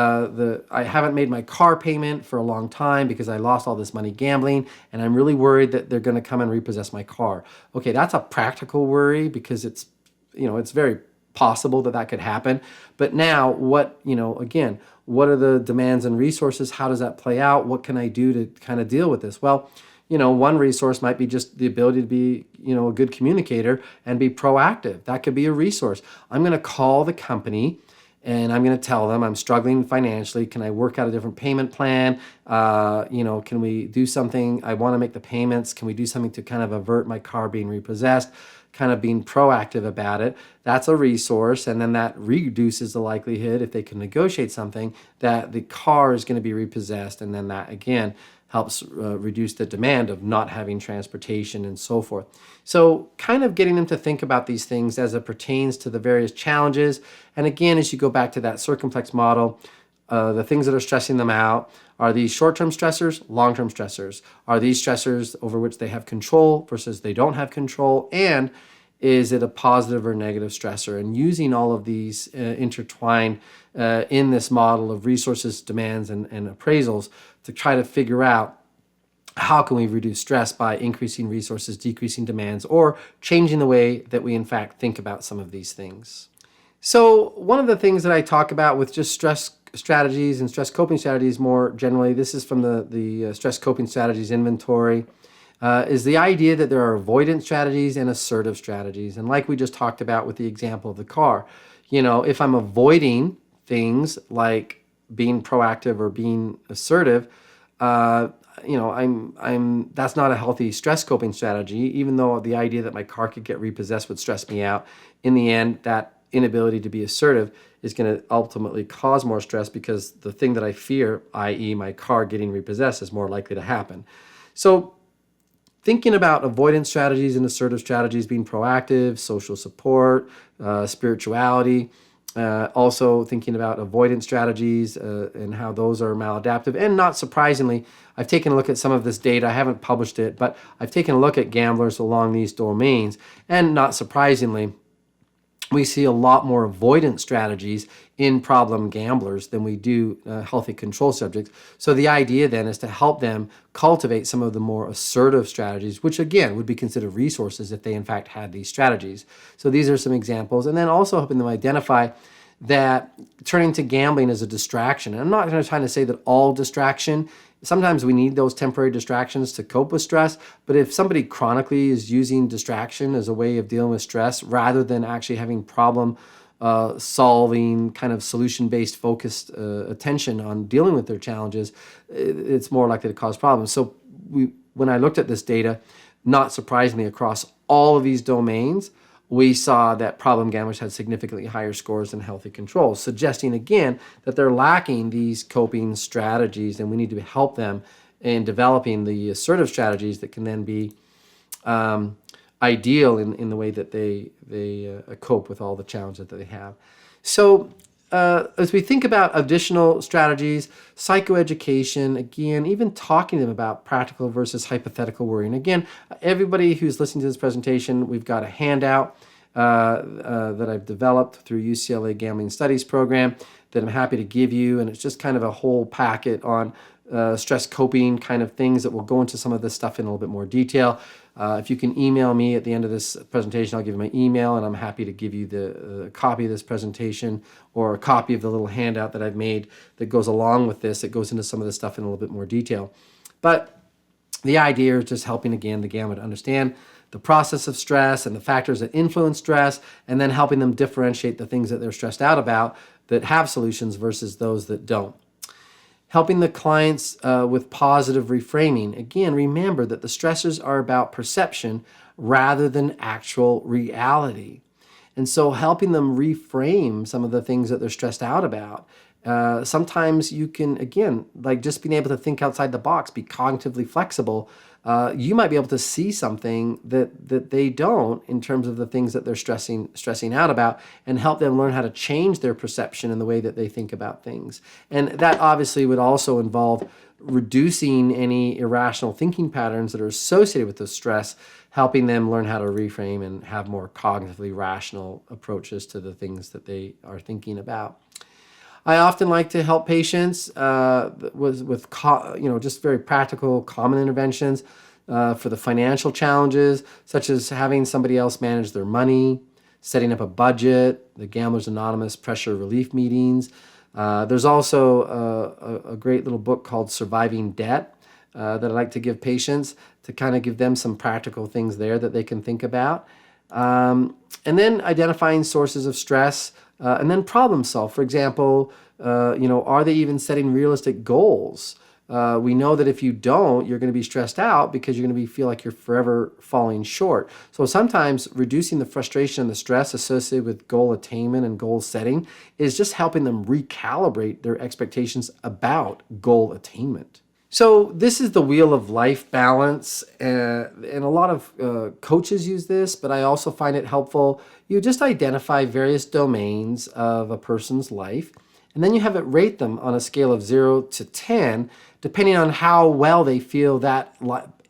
I haven't made my car payment for a long time because I lost all this money gambling, and I'm really worried that they're going to come and repossess my car. Okay, that's a practical worry because it's very possible that could happen. But now what are the demands and resources? How does that play out? What can I do to kind of deal with this? Well, one resource might be just the ability to be, a good communicator and be proactive. That could be a resource. I'm going to call the company and I'm going to tell them I'm struggling financially. Can I work out a different payment plan? Can we do something? I want to make the payments. Can we do something to kind of avert my car being repossessed? Kind of being proactive about it. That's a resource. And then that reduces the likelihood, if they can negotiate something, that the car is going to be repossessed. And then that, again, helps reduce the demand of not having transportation and so forth. So kind of getting them to think about these things as it pertains to the various challenges. And again, as you go back to that circumflex model, the things that are stressing them out, are these short-term stressors, long-term stressors? Are these stressors over which they have control versus they don't have control? And is it a positive or negative stressor? And using all of these intertwined in this model of resources, demands, and appraisals to try to figure out how can we reduce stress by increasing resources, decreasing demands, or changing the way that we in fact think about some of these things. So one of the things that I talk about with just stress strategies and stress coping strategies more generally, this is from the stress coping strategies inventory, is the idea that there are avoidance strategies and assertive strategies. And like we just talked about with the example of the car, if I'm avoiding things like being proactive or being assertive, that's not a healthy stress coping strategy. Even though the idea that my car could get repossessed would stress me out, in the end, that inability to be assertive is going to ultimately cause more stress because the thing that I fear, i.e. my car getting repossessed, is more likely to happen. So thinking about avoidance strategies and assertive strategies, being proactive, social support, spirituality, also thinking about avoidance strategies and how those are maladaptive. And not surprisingly, I've taken a look at some of this data. I haven't published it, but I've taken a look at gamblers along these domains. And not surprisingly, we see a lot more avoidance strategies in problem gamblers than we do healthy control subjects. So the idea then is to help them cultivate some of the more assertive strategies, which again would be considered resources if they in fact had these strategies. So these are some examples. And then also helping them identify that turning to gambling is a distraction. And I'm not trying to say that all distraction Sometimes we need those temporary distractions to cope with stress, but if somebody chronically is using distraction as a way of dealing with stress rather than actually having problem solving, kind of solution-based focused attention on dealing with their challenges, it's more likely to cause problems. So when I looked at this data, not surprisingly, across all of these domains, we saw that problem gamblers had significantly higher scores than healthy controls, suggesting again that they're lacking these coping strategies, and we need to help them in developing the assertive strategies that can then be ideal in the way that they cope with all the challenges that they have. So as we think about additional strategies, psychoeducation, again, even talking to them about practical versus hypothetical worrying. Again, everybody who's listening to this presentation, we've got a handout that I've developed through UCLA Gambling Studies program that I'm happy to give you, and it's just kind of a whole packet on stress coping kind of things that will go into some of this stuff in a little bit more detail. If you can email me at the end of this presentation, I'll give you my email, and I'm happy to give you the copy of this presentation or a copy of the little handout that I've made that goes along with this. It goes into some of this stuff in a little bit more detail. But the idea is just helping, again, the gambler to understand the process of stress and the factors that influence stress, and then helping them differentiate the things that they're stressed out about that have solutions versus those that don't. Helping the clients with positive reframing. Again, remember that the stressors are about perception rather than actual reality. And so helping them reframe some of the things that they're stressed out about. Sometimes you can, again, like just being able to think outside the box, be cognitively flexible. You might be able to see something that they don't in terms of the things that they're stressing out about, and help them learn how to change their perception and the way that they think about things. And that obviously would also involve reducing any irrational thinking patterns that are associated with the stress, helping them learn how to reframe and have more cognitively rational approaches to the things that they are thinking about. I often like to help patients with just very practical, common interventions for the financial challenges, such as having somebody else manage their money, setting up a budget, the Gamblers Anonymous pressure relief meetings. There's also a great little book called Surviving Debt that I like to give patients to kind of give them some practical things there that they can think about. And then identifying sources of stress, and then problem solve. For example, are they even setting realistic goals? We know that if you don't, you're going to be stressed out because you're going to feel like you're forever falling short. So sometimes reducing the frustration and the stress associated with goal attainment and goal setting is just helping them recalibrate their expectations about goal attainment. So this is the wheel of life balance, and a lot of coaches use this, but I also find it helpful. You just identify various domains of a person's life, and then you have it rate them on a scale of 0 to 10, depending on how well they feel that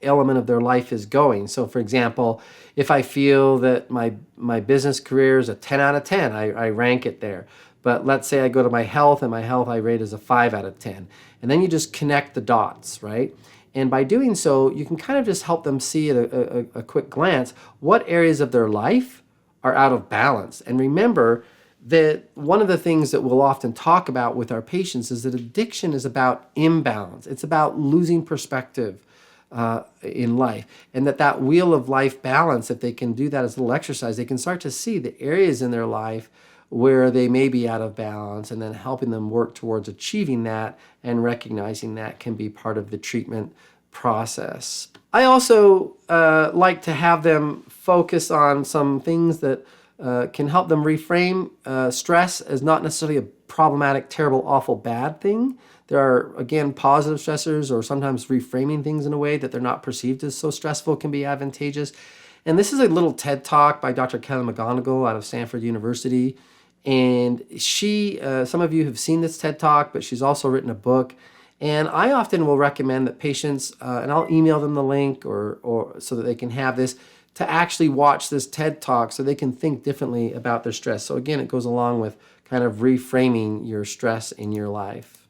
element of their life is going. So for example, if I feel that my business career is a 10 out of 10, I rank it there. But let's say I go to my health, and my health I rate as a 5 out of 10. And then you just connect the dots, right? And by doing so, you can kind of just help them see at a quick glance what areas of their life are out of balance. And remember that one of the things that we'll often talk about with our patients is that addiction is about imbalance. It's about losing perspective in life. And that wheel of life balance, if they can do that as a little exercise, they can start to see the areas in their life where they may be out of balance, and then helping them work towards achieving that and recognizing that can be part of the treatment process. I also like to have them focus on some things that can help them reframe stress as not necessarily a problematic, terrible, awful, bad thing. There are, again, positive stressors, or sometimes reframing things in a way that they're not perceived as so stressful can be advantageous. And this is a little TED Talk by Dr. Kelly McGonigal out of Stanford University. And she, some of you have seen this TED Talk, but she's also written a book. And I often will recommend that patients, and I'll email them the link or so that they can have this, to actually watch this TED Talk so they can think differently about their stress. So again, it goes along with kind of reframing your stress in your life.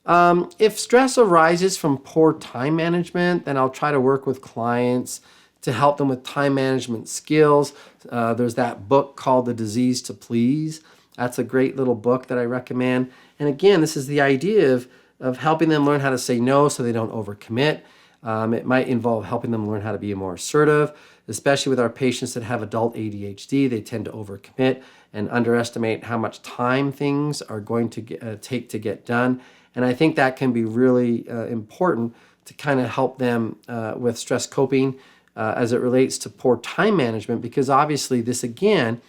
If stress arises from poor time management, then I'll try to work with clients to help them with time management skills. There's that book called The Disease to Please. That's a great little book that I recommend. And again, this is the idea of of helping them learn how to say no so they don't overcommit. It might involve helping them learn how to be more assertive, especially with our patients that have adult ADHD. They tend to overcommit and underestimate how much time things are going to take to get done. And I think that can be really important to kind of help them with stress coping as it relates to poor time management, because obviously this, again,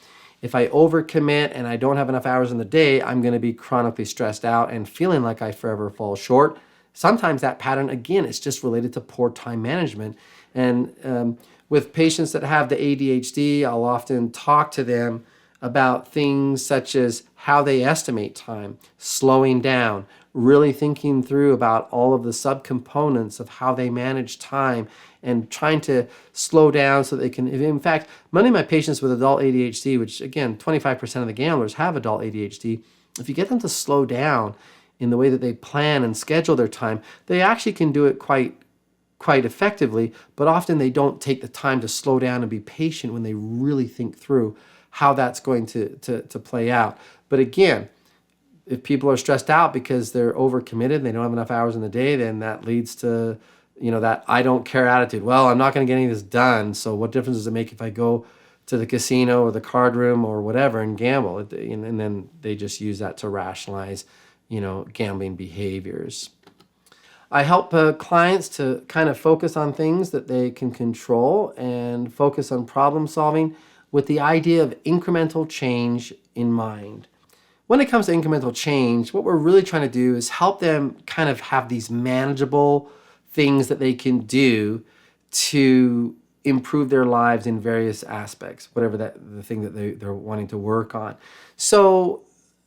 if I overcommit and I don't have enough hours in the day, I'm going to be chronically stressed out and feeling like I forever fall short. Sometimes that pattern, again, it's just related to poor time management. And with patients that have the ADHD, I'll often talk to them about things such as how they estimate time, slowing down, really thinking through about all of the subcomponents of how they manage time and trying to slow down so they can, in fact, many of my patients with adult ADHD, which again, 25% of the gamblers have adult ADHD, if you get them to slow down in the way that they plan and schedule their time, they actually can do it quite effectively, but often they don't take the time to slow down and be patient when they really think through how that's going to play out. But again, if people are stressed out because they're overcommitted and they don't have enough hours in the day, then that leads to, that I don't care attitude. Well, I'm not going to get any of this done, so what difference does it make if I go to the casino or the card room or whatever and gamble? And then they just use that to rationalize, gambling behaviors. I help clients to kind of focus on things that they can control and focus on problem solving with the idea of incremental change in mind. When it comes to incremental change, what we're really trying to do is help them kind of have these manageable things that they can do to improve their lives in various aspects, whatever the thing that they're wanting to work on. So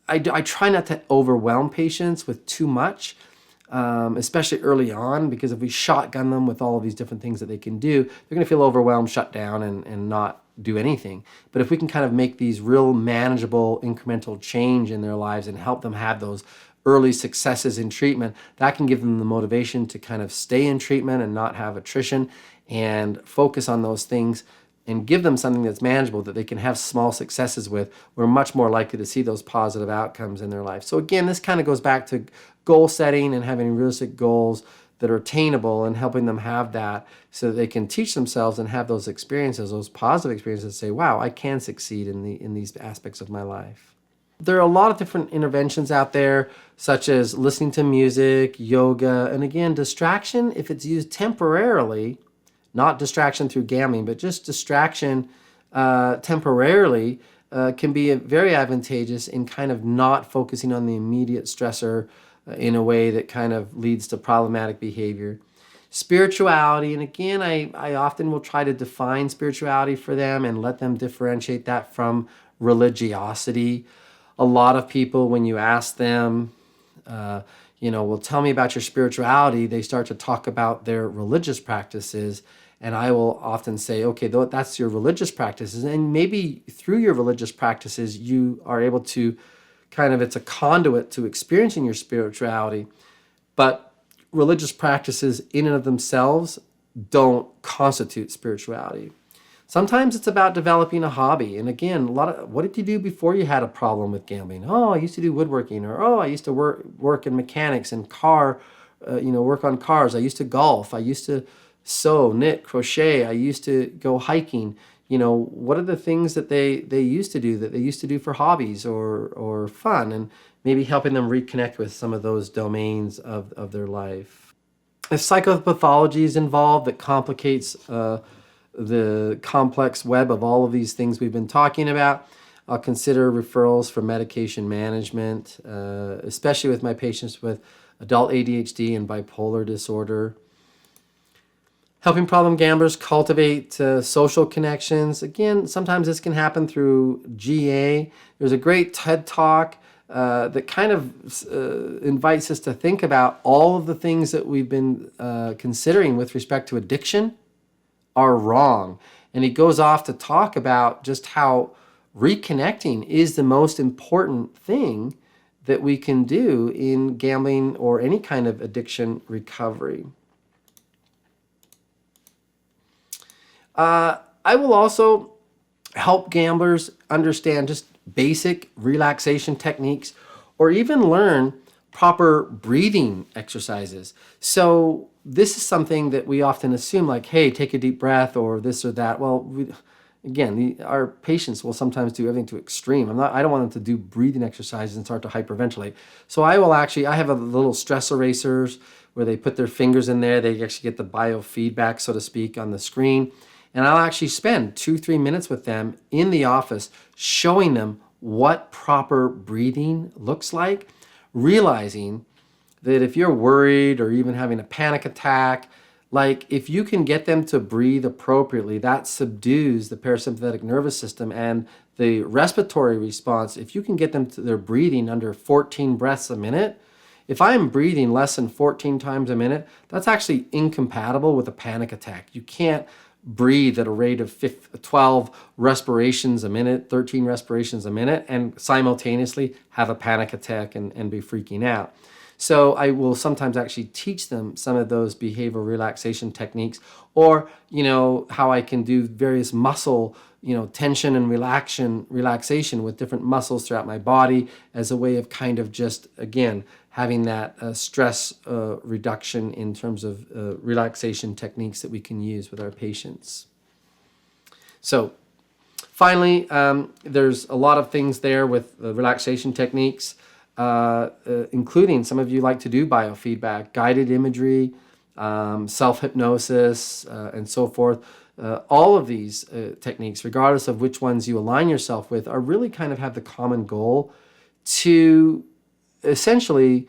I try not to overwhelm patients with too much, especially early on, because if we shotgun them with all of these different things that they can do, they're going to feel overwhelmed, shut down, and not do anything. But if we can kind of make these real manageable incremental change in their lives and help them have those early successes in treatment, that can give them the motivation to kind of stay in treatment and not have attrition and focus on those things and give them something that's manageable that they can have small successes with. We're much more likely to see those positive outcomes in their life. So again, this kind of goes back to goal setting and having realistic goals that are attainable and helping them have that so that they can teach themselves and have those experiences, those positive experiences, say, wow, I can succeed in these aspects of my life. There are a lot of different interventions out there, such as listening to music, yoga, and again, distraction, if it's used temporarily, not distraction through gambling, but just distraction temporarily, can be very advantageous in kind of not focusing on the immediate stressor in a way that kind of leads to problematic behavior. Spirituality, and again, I often will try to define spirituality for them and let them differentiate that from religiosity. A lot of people, when you ask them, well, tell me about your spirituality, they start to talk about their religious practices. And I will often say, okay, that's your religious practices. And maybe through your religious practices, you are able to it's a conduit to experiencing your spirituality. But religious practices in and of themselves don't constitute spirituality. Sometimes it's about developing a hobby. And again, what did you do before you had a problem with gambling? Oh, I used to do woodworking, or I used to work in mechanics and work on cars. I used to golf. I used to sew, knit, crochet. I used to go hiking. What are the things that they used to do for hobbies or fun, and maybe helping them reconnect with some of those domains of their life. If psychopathology is involved, that complicates the complex web of all of these things we've been talking about, I'll consider referrals for medication management, especially with my patients with adult ADHD and bipolar disorder. Helping problem gamblers cultivate social connections. Again, sometimes this can happen through GA. There's a great TED Talk that kind of invites us to think about all of the things that we've been considering with respect to addiction are wrong. And he goes off to talk about just how reconnecting is the most important thing that we can do in gambling or any kind of addiction recovery. I will also help gamblers understand just basic relaxation techniques, or even learn proper breathing exercises. So this is something that we often assume, like, hey, take a deep breath or this or that. Well, again, our patients will sometimes do everything to extreme. I don't want them to do breathing exercises and start to hyperventilate. So I have a little stress erasers where they put their fingers in there. They actually get the biofeedback, so to speak, on the screen. And I'll actually spend 2-3 minutes with them in the office showing them what proper breathing looks like, realizing that if you're worried or even having a panic attack, like if you can get them to breathe appropriately, that subdues the parasympathetic nervous system and the respiratory response. If you can get them to their breathing under 14 breaths a minute, if I'm breathing less than 14 times a minute, that's actually incompatible with a panic attack. You can't breathe at a rate of 12 respirations a minute, 13 respirations a minute, and simultaneously have a panic attack and be freaking out. So I will sometimes actually teach them some of those behavioral relaxation techniques, or, how I can do various muscle, tension and relaxation with different muscles throughout my body as a way of kind of just, again, having that stress reduction in terms of relaxation techniques that we can use with our patients. So finally, there's a lot of things there with relaxation techniques, including some of you like to do biofeedback, guided imagery, self-hypnosis, and so forth. All of these techniques, regardless of which ones you align yourself with, are really kind of have the common goal to essentially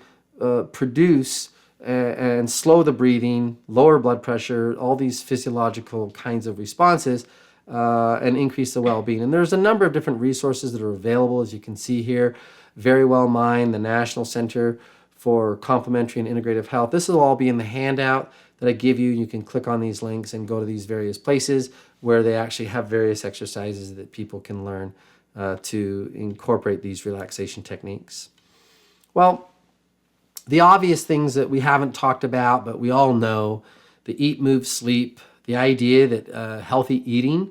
produce and slow the breathing, lower blood pressure, all these physiological kinds of responses, and increase the well-being. And there's a number of different resources that are available, as you can see here. Very Well Mind, the National Center for Complementary and Integrative Health. This will all be in the handout that I give you. You can click on these links and go to these various places where they actually have various exercises that people can learn to incorporate these relaxation techniques. Well, the obvious things that we haven't talked about, but we all know, the eat, move, sleep, the idea that healthy eating,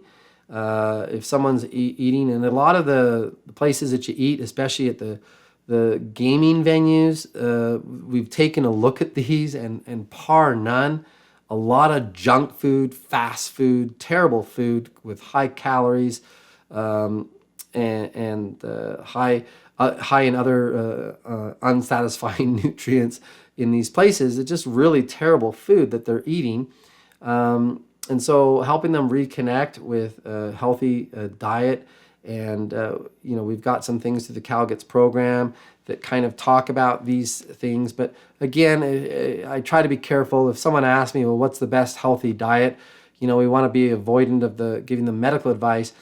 if someone's eating, and a lot of the places that you eat, especially at the gaming venues, we've taken a look at these and par none, a lot of junk food, fast food, terrible food with high calories and high in other unsatisfying nutrients in these places. It's just really terrible food that they're eating. And so helping them reconnect with a healthy diet. And, we've got some things through the CalGETS program that kind of talk about these things. But again, I try to be careful. If someone asks me, well, what's the best healthy diet? We want to be avoidant of giving them medical advice.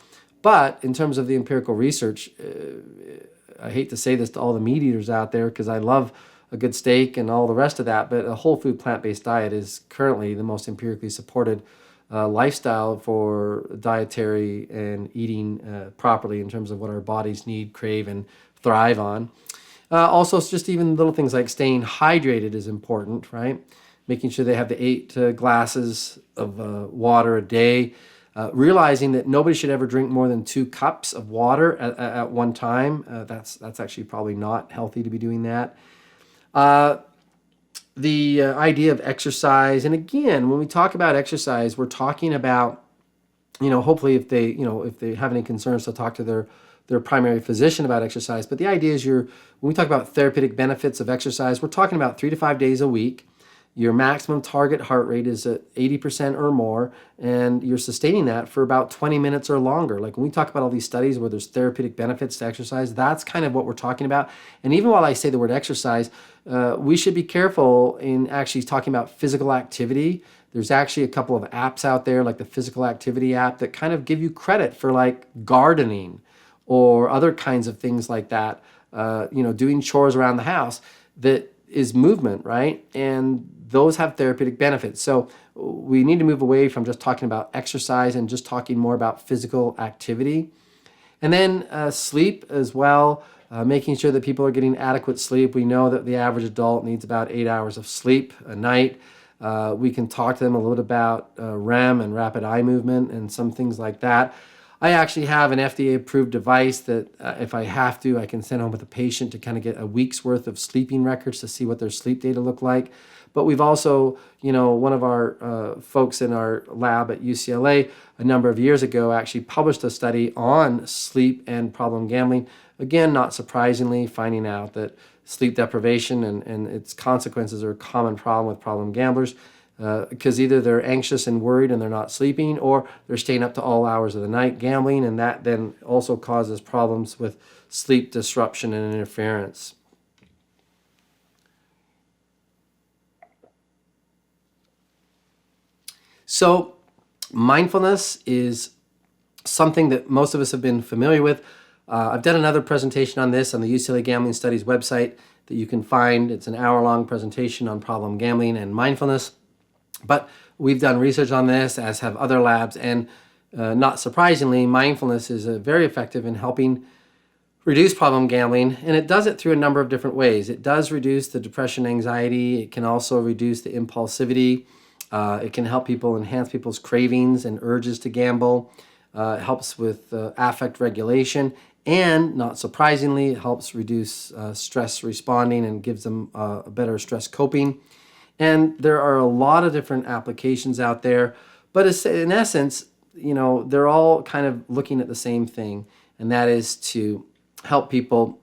But in terms of the empirical research, I hate to say this to all the meat eaters out there because I love a good steak and all the rest of that, but a whole food plant-based diet is currently the most empirically supported lifestyle for dietary and eating properly in terms of what our bodies need, crave, and thrive on. Also, it's just even little things like staying hydrated is important, right? Making sure they have the 8 glasses of water a day. Realizing that nobody should ever drink more than 2 cups of water at one time. That's actually probably not healthy to be doing that. The idea of exercise, and again, when we talk about exercise, we're talking about, hopefully if they have any concerns, to talk to their primary physician about exercise. But the idea is when we talk about therapeutic benefits of exercise, we're talking about 3 to 5 days a week. Your maximum target heart rate is at 80% or more, and you're sustaining that for about 20 minutes or longer. Like when we talk about all these studies where there's therapeutic benefits to exercise, that's kind of what we're talking about. And even while I say the word exercise, we should be careful in actually talking about physical activity. There's actually a couple of apps out there, like the Physical Activity app, that kind of give you credit for like gardening or other kinds of things like that, doing chores around the house that is movement, right? And those have therapeutic benefits. So we need to move away from just talking about exercise and just talking more about physical activity. And then sleep as well, making sure that people are getting adequate sleep. We know that the average adult needs about 8 hours of sleep a night. We can talk to them a little bit about REM and rapid eye movement and some things like that. I actually have an FDA-approved device that if I have to, I can send home with a patient to kind of get a week's worth of sleeping records to see what their sleep data look like. But we've also, one of our folks in our lab at UCLA a number of years ago actually published a study on sleep and problem gambling. Again, not surprisingly, finding out that sleep deprivation and its consequences are a common problem with problem gamblers. Because either they're anxious and worried and they're not sleeping, or they're staying up to all hours of the night gambling, and that then also causes problems with sleep disruption and interference. So mindfulness is something that most of us have been familiar with. I've done another presentation on this on the UCLA Gambling Studies website that you can find. It's an hour-long presentation on problem gambling and mindfulness. But we've done research on this, as have other labs, and not surprisingly, mindfulness is very effective in helping reduce problem gambling, and it does it through a number of different ways. It does reduce the depression, anxiety. It can also reduce the impulsivity. It can help people enhance people's cravings and urges to gamble. It helps with affect regulation, and not surprisingly, it helps reduce stress responding and gives them a better stress coping. And there are a lot of different applications out there, but in essence, they're all kind of looking at the same thing, and that is to help people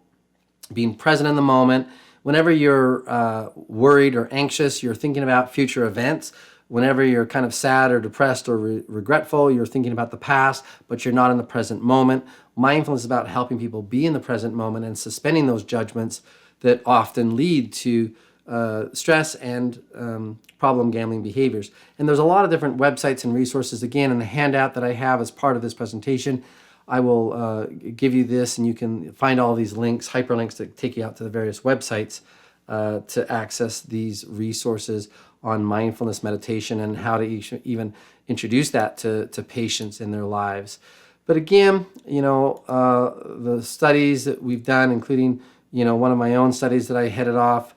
being present in the moment. Whenever you're worried or anxious, you're thinking about future events. Whenever you're kind of sad or depressed or regretful, you're thinking about the past, but you're not in the present moment. Mindfulness is about helping people be in the present moment and suspending those judgments that often lead to stress and problem gambling behaviors. And there's a lot of different websites and resources. Again, in the handout that I have as part of this presentation, I will give you this, and you can find all these links, hyperlinks that take you out to the various websites to access these resources on mindfulness meditation and how to even introduce that to patients in their lives. But again, the studies that we've done, including one of my own studies that I headed off,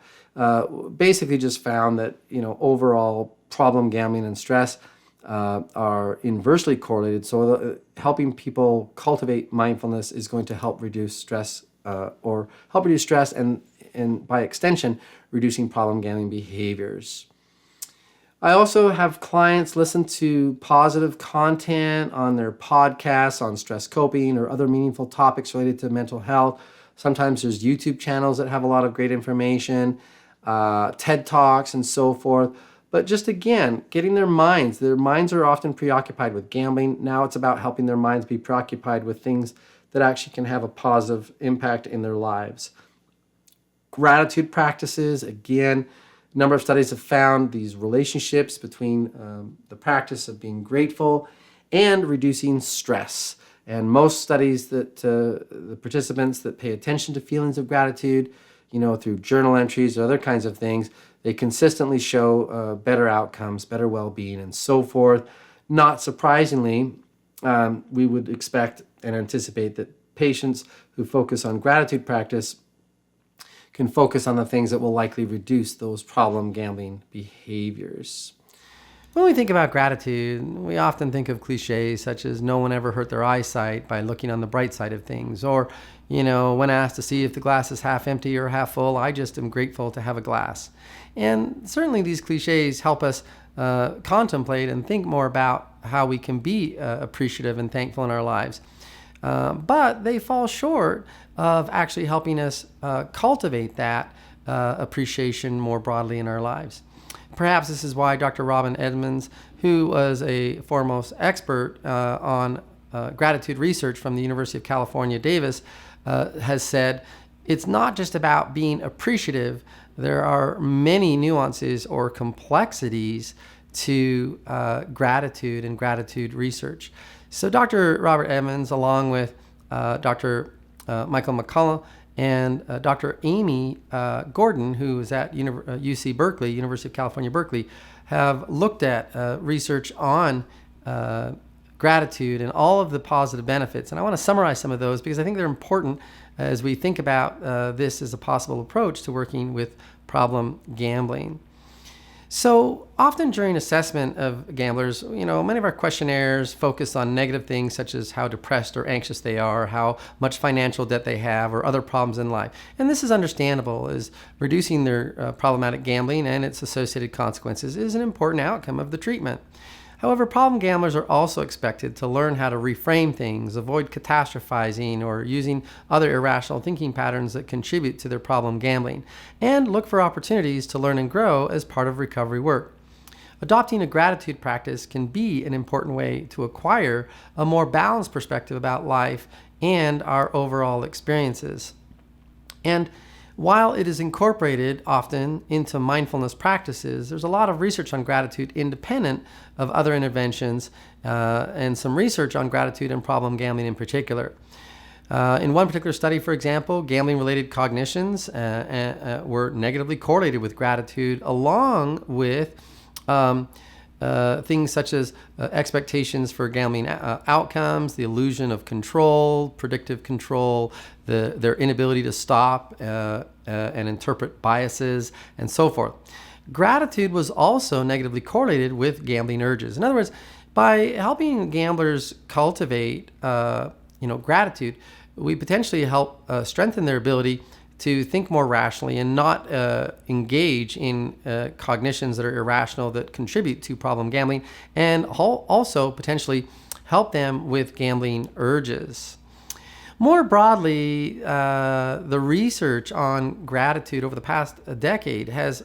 basically just found that overall problem gambling and stress are inversely correlated. So helping people cultivate mindfulness is going to help reduce stress and by extension reducing problem gambling behaviors. I also have clients listen to positive content on their podcasts on stress coping or other meaningful topics related to mental health. Sometimes there's YouTube channels that have a lot of great information, TED Talks and so forth. But just again, getting their minds are often preoccupied with gambling. Now it's about helping their minds be preoccupied with things that actually can have a positive impact in their lives. Gratitude practices, again, a number of studies have found these relationships between the practice of being grateful and reducing stress. And most studies that the participants that pay attention to feelings of gratitude, through journal entries or other kinds of things, they consistently show better outcomes, better well-being, and so forth. Not surprisingly, we would expect and anticipate that patients who focus on gratitude practice can focus on the things that will likely reduce those problem gambling behaviors. When we think about gratitude, we often think of cliches such as no one ever hurt their eyesight by looking on the bright side of things, or, when asked to see if the glass is half empty or half full, I just am grateful to have a glass. And certainly these cliches help us contemplate and think more about how we can be appreciative and thankful in our lives. But they fall short of actually helping us cultivate that appreciation more broadly in our lives. Perhaps this is why Dr. Robin Edmonds, who was a foremost expert on gratitude research from the University of California, Davis, has said, it's not just about being appreciative. There are many nuances or complexities to gratitude and gratitude research. So Dr. Robert Edmonds, along with Dr. Michael McCullough and Dr. Amy Gordon, who is at UC Berkeley, University of California, Berkeley, have looked at research on gratitude and all of the positive benefits. And I want to summarize some of those because I think they're important as we think about this as a possible approach to working with problem gambling. So often during assessment of gamblers, many of our questionnaires focus on negative things such as how depressed or anxious they are, how much financial debt they have, or other problems in life. And this is understandable, as reducing their problematic gambling and its associated consequences is an important outcome of the treatment. However, problem gamblers are also expected to learn how to reframe things, avoid catastrophizing or using other irrational thinking patterns that contribute to their problem gambling, and look for opportunities to learn and grow as part of recovery work. Adopting a gratitude practice can be an important way to acquire a more balanced perspective about life and our overall experiences. And while it is incorporated often into mindfulness practices, there's a lot of research on gratitude independent of other interventions, and some research on gratitude and problem gambling in particular. In one particular study, for example, gambling-related cognitions were negatively correlated with gratitude, along with things such as expectations for gambling outcomes, the illusion of control, predictive control, their inability to stop and interpret biases, and so forth. Gratitude was also negatively correlated with gambling urges. In other words, by helping gamblers cultivate gratitude, we potentially help strengthen their ability to think more rationally and not engage in cognitions that are irrational that contribute to problem gambling, and also potentially help them with gambling urges. More broadly, the research on gratitude over the past decade has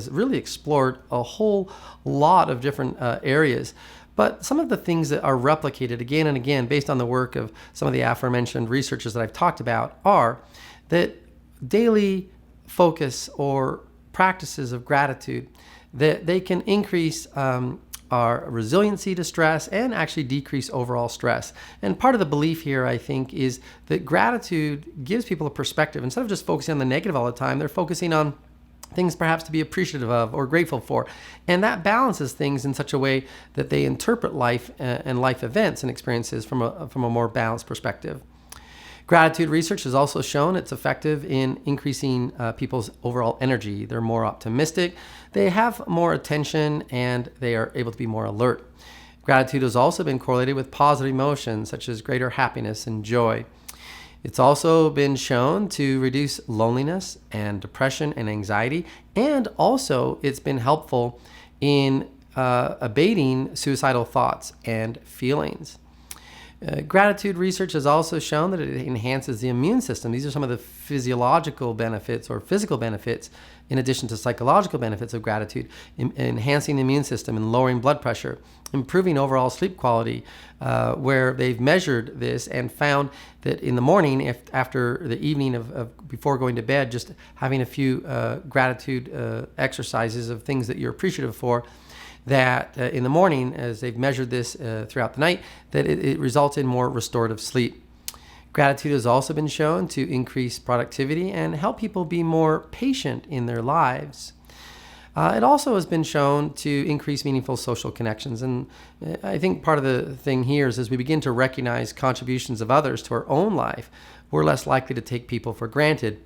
really explored a whole lot of different areas. But some of the things that are replicated again and again based on the work of some of the aforementioned researchers that I've talked about are that daily focus or practices of gratitude, that they can increase our resiliency to stress and actually decrease overall stress. And part of the belief here, I think, is that gratitude gives people a perspective. Instead of just focusing on the negative all the time, they're focusing on things perhaps to be appreciative of or grateful for. And that balances things in such a way that they interpret life and life events and experiences from a more balanced perspective. Gratitude research has also shown it's effective in increasing people's overall energy. They're more optimistic, they have more attention, and they are able to be more alert. Gratitude has also been correlated with positive emotions such as greater happiness and joy. It's also been shown to reduce loneliness and depression and anxiety, and also it's been helpful in abating suicidal thoughts and feelings. Gratitude research has also shown that it enhances the immune system. These are some of the physiological benefits or physical benefits, in addition to psychological benefits of gratitude, enhancing the immune system and lowering blood pressure, improving overall sleep quality, where they've measured this and found that in the morning, after the evening of before going to bed, just having a few gratitude exercises of things that you're appreciative for, that in the morning, as they've measured this throughout the night, that it results in more restorative sleep. Gratitude has also been shown to increase productivity and help people be more patient in their lives. It also has been shown to increase meaningful social connections. And I think part of the thing here is as we begin to recognize contributions of others to our own life, we're less likely to take people for granted.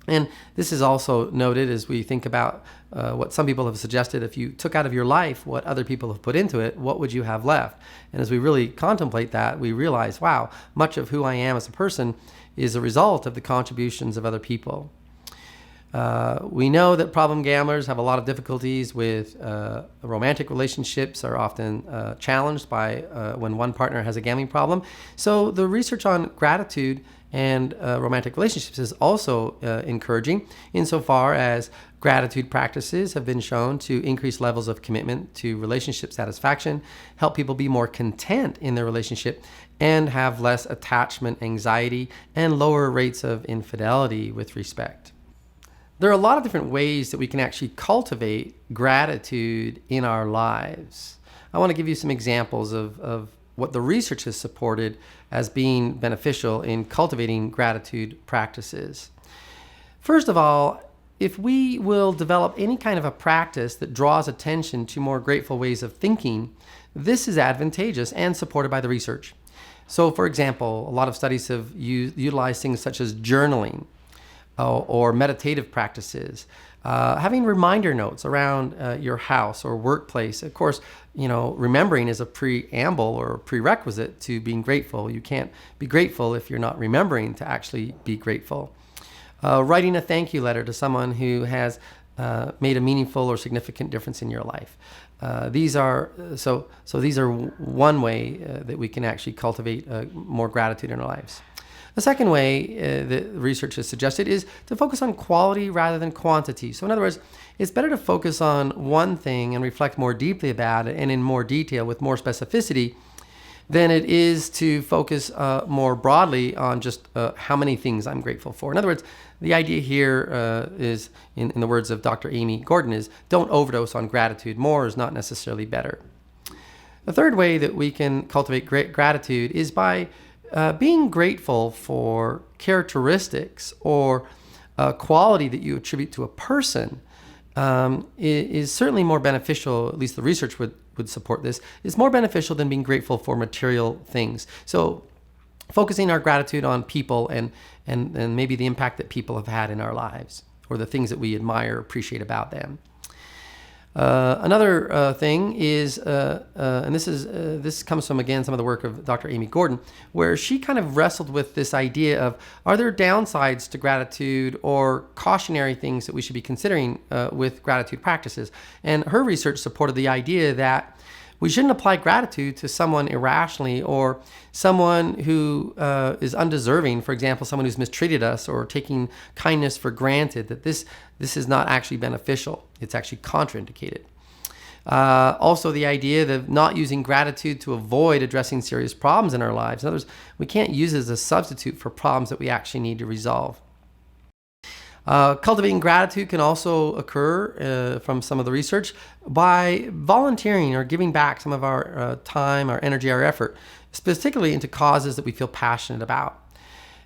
And this is also noted as we think about what some people have suggested. If you took out of your life what other people have put into it, what would you have left? And as we really contemplate that, we realize, wow, much of who I am as a person is a result of the contributions of other people. We know that problem gamblers have a lot of difficulties with romantic relationships, are often challenged by when one partner has a gambling problem. So the research on gratitude and romantic relationships is also encouraging, insofar as gratitude practices have been shown to increase levels of commitment to relationship satisfaction, help people be more content in their relationship, and have less attachment anxiety and lower rates of infidelity with respect. There are a lot of different ways that we can actually cultivate gratitude in our lives. I want to give you some examples of what the research has supported as being beneficial in cultivating gratitude practices. First of all, if we will develop any kind of a practice that draws attention to more grateful ways of thinking, this is advantageous and supported by the research. So, for example, a lot of studies have utilized things such as journaling or meditative practices, Having reminder notes around your house or workplace. Of course, remembering is a preamble or prerequisite to being grateful. You can't be grateful if you're not remembering to actually be grateful. Writing a thank you letter to someone who has made a meaningful or significant difference in your life. These are one way that we can actually cultivate more gratitude in our lives. The second way that research has suggested is to focus on quality rather than quantity. So in other words, it's better to focus on one thing and reflect more deeply about it and in more detail with more specificity than it is to focus more broadly on just how many things I'm grateful for. In other words, the idea here is, in the words of Dr. Amy Gordon, is don't overdose on gratitude. More is not necessarily better. The third way that we can cultivate great gratitude is by being grateful for characteristics or quality that you attribute to a person is certainly more beneficial, at least the research would support this, is more beneficial than being grateful for material things. So focusing our gratitude on people and maybe the impact that people have had in our lives or the things that we admire or appreciate about them. Another thing is, and this comes from, again, some of the work of Dr. Amy Gordon, where she kind of wrestled with this idea of, are there downsides to gratitude or cautionary things that we should be considering with gratitude practices? And her research supported the idea that we shouldn't apply gratitude to someone irrationally or someone who is undeserving. For example, someone who's mistreated us or taking kindness for granted, that this is not actually beneficial. It's actually contraindicated. Also, the idea of not using gratitude to avoid addressing serious problems in our lives. In other words, we can't use it as a substitute for problems that we actually need to resolve. Cultivating gratitude can also occur from some of the research by volunteering or giving back some of our time, our energy, our effort, particularly into causes that we feel passionate about.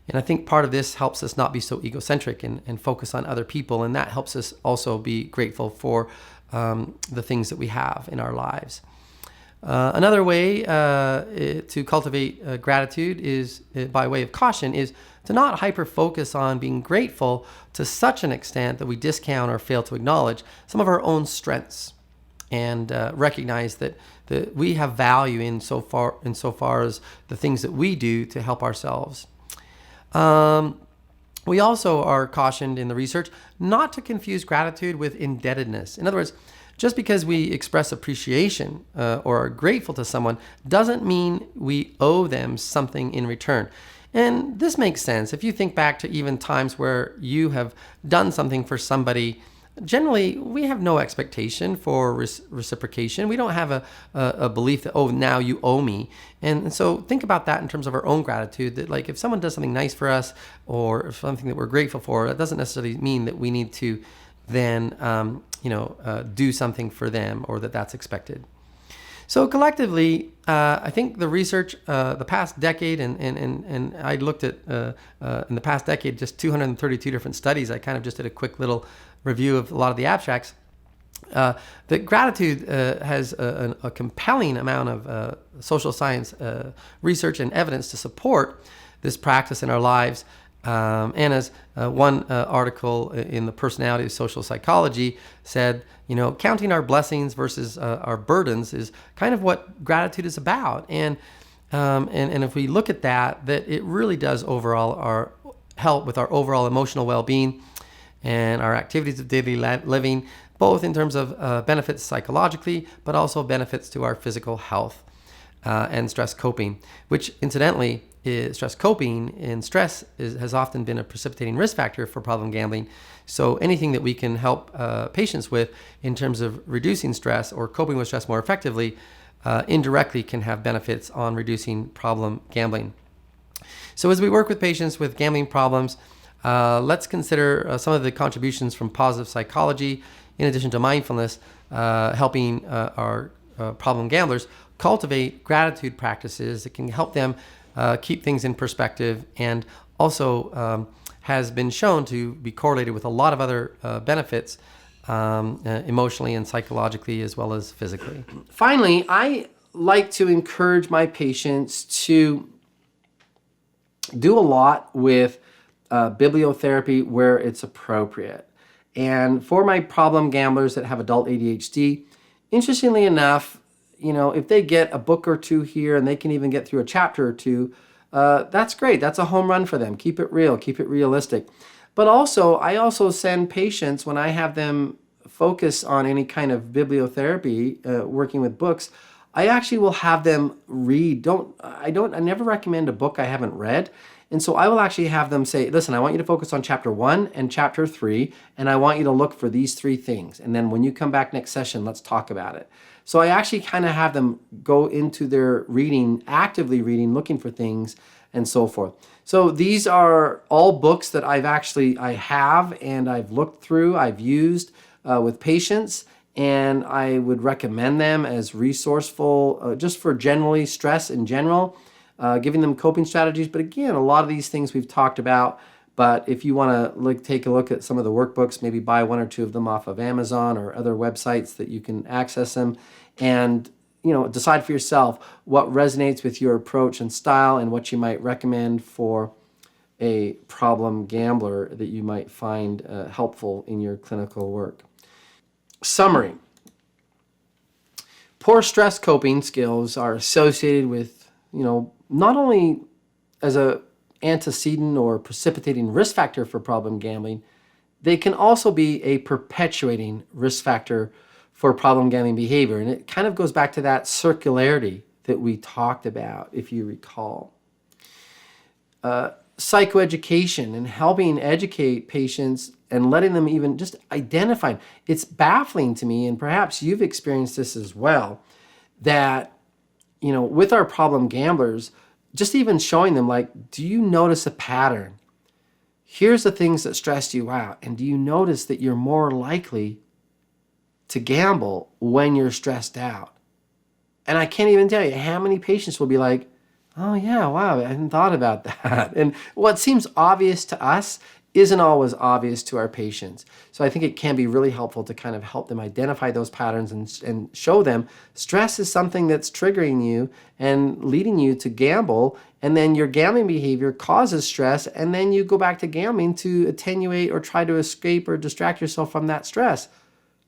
And I think part of this helps us not be so egocentric and focus on other people, and that helps us also be grateful for the things that we have in our lives. Another way to cultivate gratitude is, by way of caution, is to not hyper-focus on being grateful to such an extent that we discount or fail to acknowledge some of our own strengths and recognize that we have value in so far as the things that we do to help ourselves. We also are cautioned in the research not to confuse gratitude with indebtedness. In other words, just because we express appreciation or are grateful to someone doesn't mean we owe them something in return. And this makes sense. If you think back to even times where you have done something for somebody, generally we have no expectation for reciprocation. We don't have a belief that, oh, now you owe me. And so think about that in terms of our own gratitude, that like if someone does something nice for us or something that we're grateful for, that doesn't necessarily mean that we need to then do something for them or that's expected. So collectively, I think the research, the past decade, and I looked at, in the past decade, just 232 different studies. I kind of just did a quick little review of a lot of the abstracts. That gratitude has a compelling amount of social science research and evidence to support this practice in our lives. And as one article in the Personality of Social Psychology said, counting our blessings versus our burdens is kind of what gratitude is about. And if we look at that it really does overall help with our overall emotional well-being and our activities of daily living, both in terms of benefits psychologically, but also benefits to our physical health and stress coping, which incidentally, stress coping and stress has often been a precipitating risk factor for problem gambling. So anything that we can help patients with in terms of reducing stress or coping with stress more effectively indirectly can have benefits on reducing problem gambling. So as we work with patients with gambling problems, let's consider some of the contributions from positive psychology, in addition to mindfulness, helping our problem gamblers cultivate gratitude practices that can help them keep things in perspective, and also has been shown to be correlated with a lot of other benefits emotionally and psychologically as well as physically. Finally, I like to encourage my patients to do a lot with bibliotherapy where it's appropriate. And for my problem gamblers that have adult ADHD, interestingly enough, if they get a book or two here and they can even get through a chapter or two, that's great. That's a home run for them. Keep it real, keep it realistic. But also, I also send patients when I have them focus on any kind of bibliotherapy, working with books, I actually will have them read. I never recommend a book I haven't read. And so I will actually have them say, listen, I want you to focus on chapter 1 and chapter 3, and I want you to look for these 3 things. And then when you come back next session, let's talk about it. So I actually kind of have them go into their reading, actively reading, looking for things, and so forth. So these are all books that I have and I've looked through, I've used with patients, and I would recommend them as resourceful just for generally stress in general, giving them coping strategies. But again, a lot of these things we've talked about. But if you want to take a look at some of the workbooks, maybe buy 1 or 2 of them off of Amazon or other websites that you can access them, and decide for yourself what resonates with your approach and style and what you might recommend for a problem gambler that you might find helpful in your clinical work. Summary. Poor stress coping skills are associated with, not only as a antecedent or precipitating risk factor for problem gambling, they can also be a perpetuating risk factor for problem gambling behavior. And it kind of goes back to that circularity that we talked about, if you recall. Psychoeducation and helping educate patients and letting them even just identify. It's baffling to me, and perhaps you've experienced this as well, that, with our problem gamblers, just even showing them, do you notice a pattern? Here's the things that stressed you out. And do you notice that you're more likely to gamble when you're stressed out? And I can't even tell you how many patients will be like, oh yeah, wow, I hadn't thought about that. And what seems obvious to us isn't always obvious to our patients. So I think it can be really helpful to kind of help them identify those patterns and show them stress is something that's triggering you and leading you to gamble, and then your gambling behavior causes stress, and then you go back to gambling to attenuate or try to escape or distract yourself from that stress.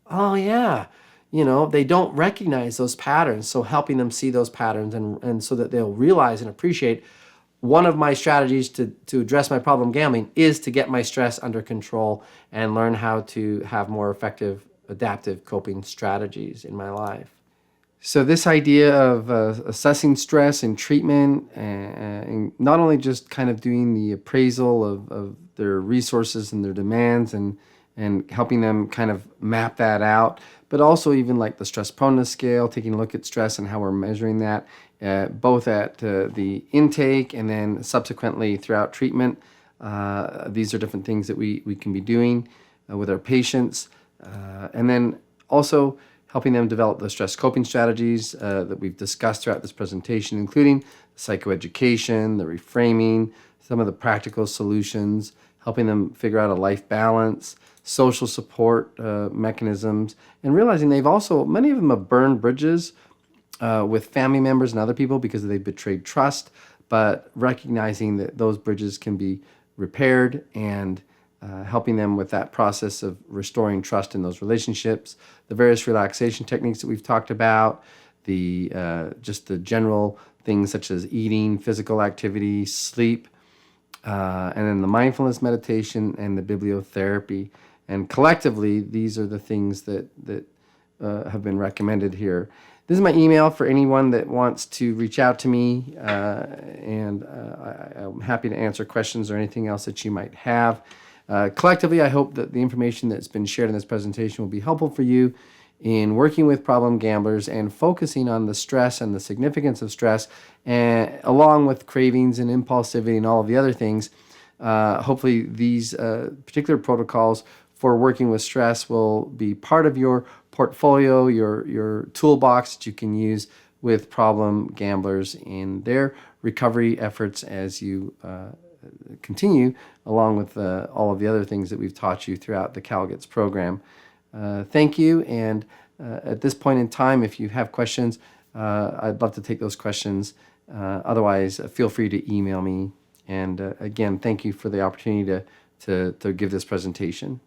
Oh yeah, they don't recognize those patterns. So helping them see those patterns and so that they'll realize and appreciate, one of my strategies to address my problem gambling is to get my stress under control and learn how to have more effective adaptive coping strategies in my life. So this idea of assessing stress and treatment, and not only just kind of doing the appraisal of their resources and their demands and helping them kind of map that out, but also even like the stress proneness scale, taking a look at stress and how we're measuring that, both at the intake and then subsequently throughout treatment. These are different things that we can be doing with our patients. And then also helping them develop the stress coping strategies that we've discussed throughout this presentation, including psychoeducation, the reframing, some of the practical solutions, helping them figure out a life balance, social support mechanisms, and realizing many of them have burned bridges with family members and other people because they've betrayed trust, but recognizing that those bridges can be repaired and helping them with that process of restoring trust in those relationships, the various relaxation techniques that we've talked about, just the general things such as eating, physical activity, sleep, and then the mindfulness meditation and the bibliotherapy. And collectively, these are the things that have been recommended here. This is my email for anyone that wants to reach out to me, and I'm happy to answer questions or anything else that you might have. Collectively, I hope that the information that's been shared in this presentation will be helpful for you in working with problem gamblers and focusing on the stress and the significance of stress, and along with cravings and impulsivity and all of the other things. Hopefully these particular protocols for working with stress will be part of your portfolio, your toolbox that you can use with problem gamblers in their recovery efforts as you continue along with all of the other things that we've taught you throughout the CalGETS program. Thank you, and at this point in time, if you have questions, I'd love to take those questions. Otherwise, feel free to email me. And again, thank you for the opportunity to give this presentation.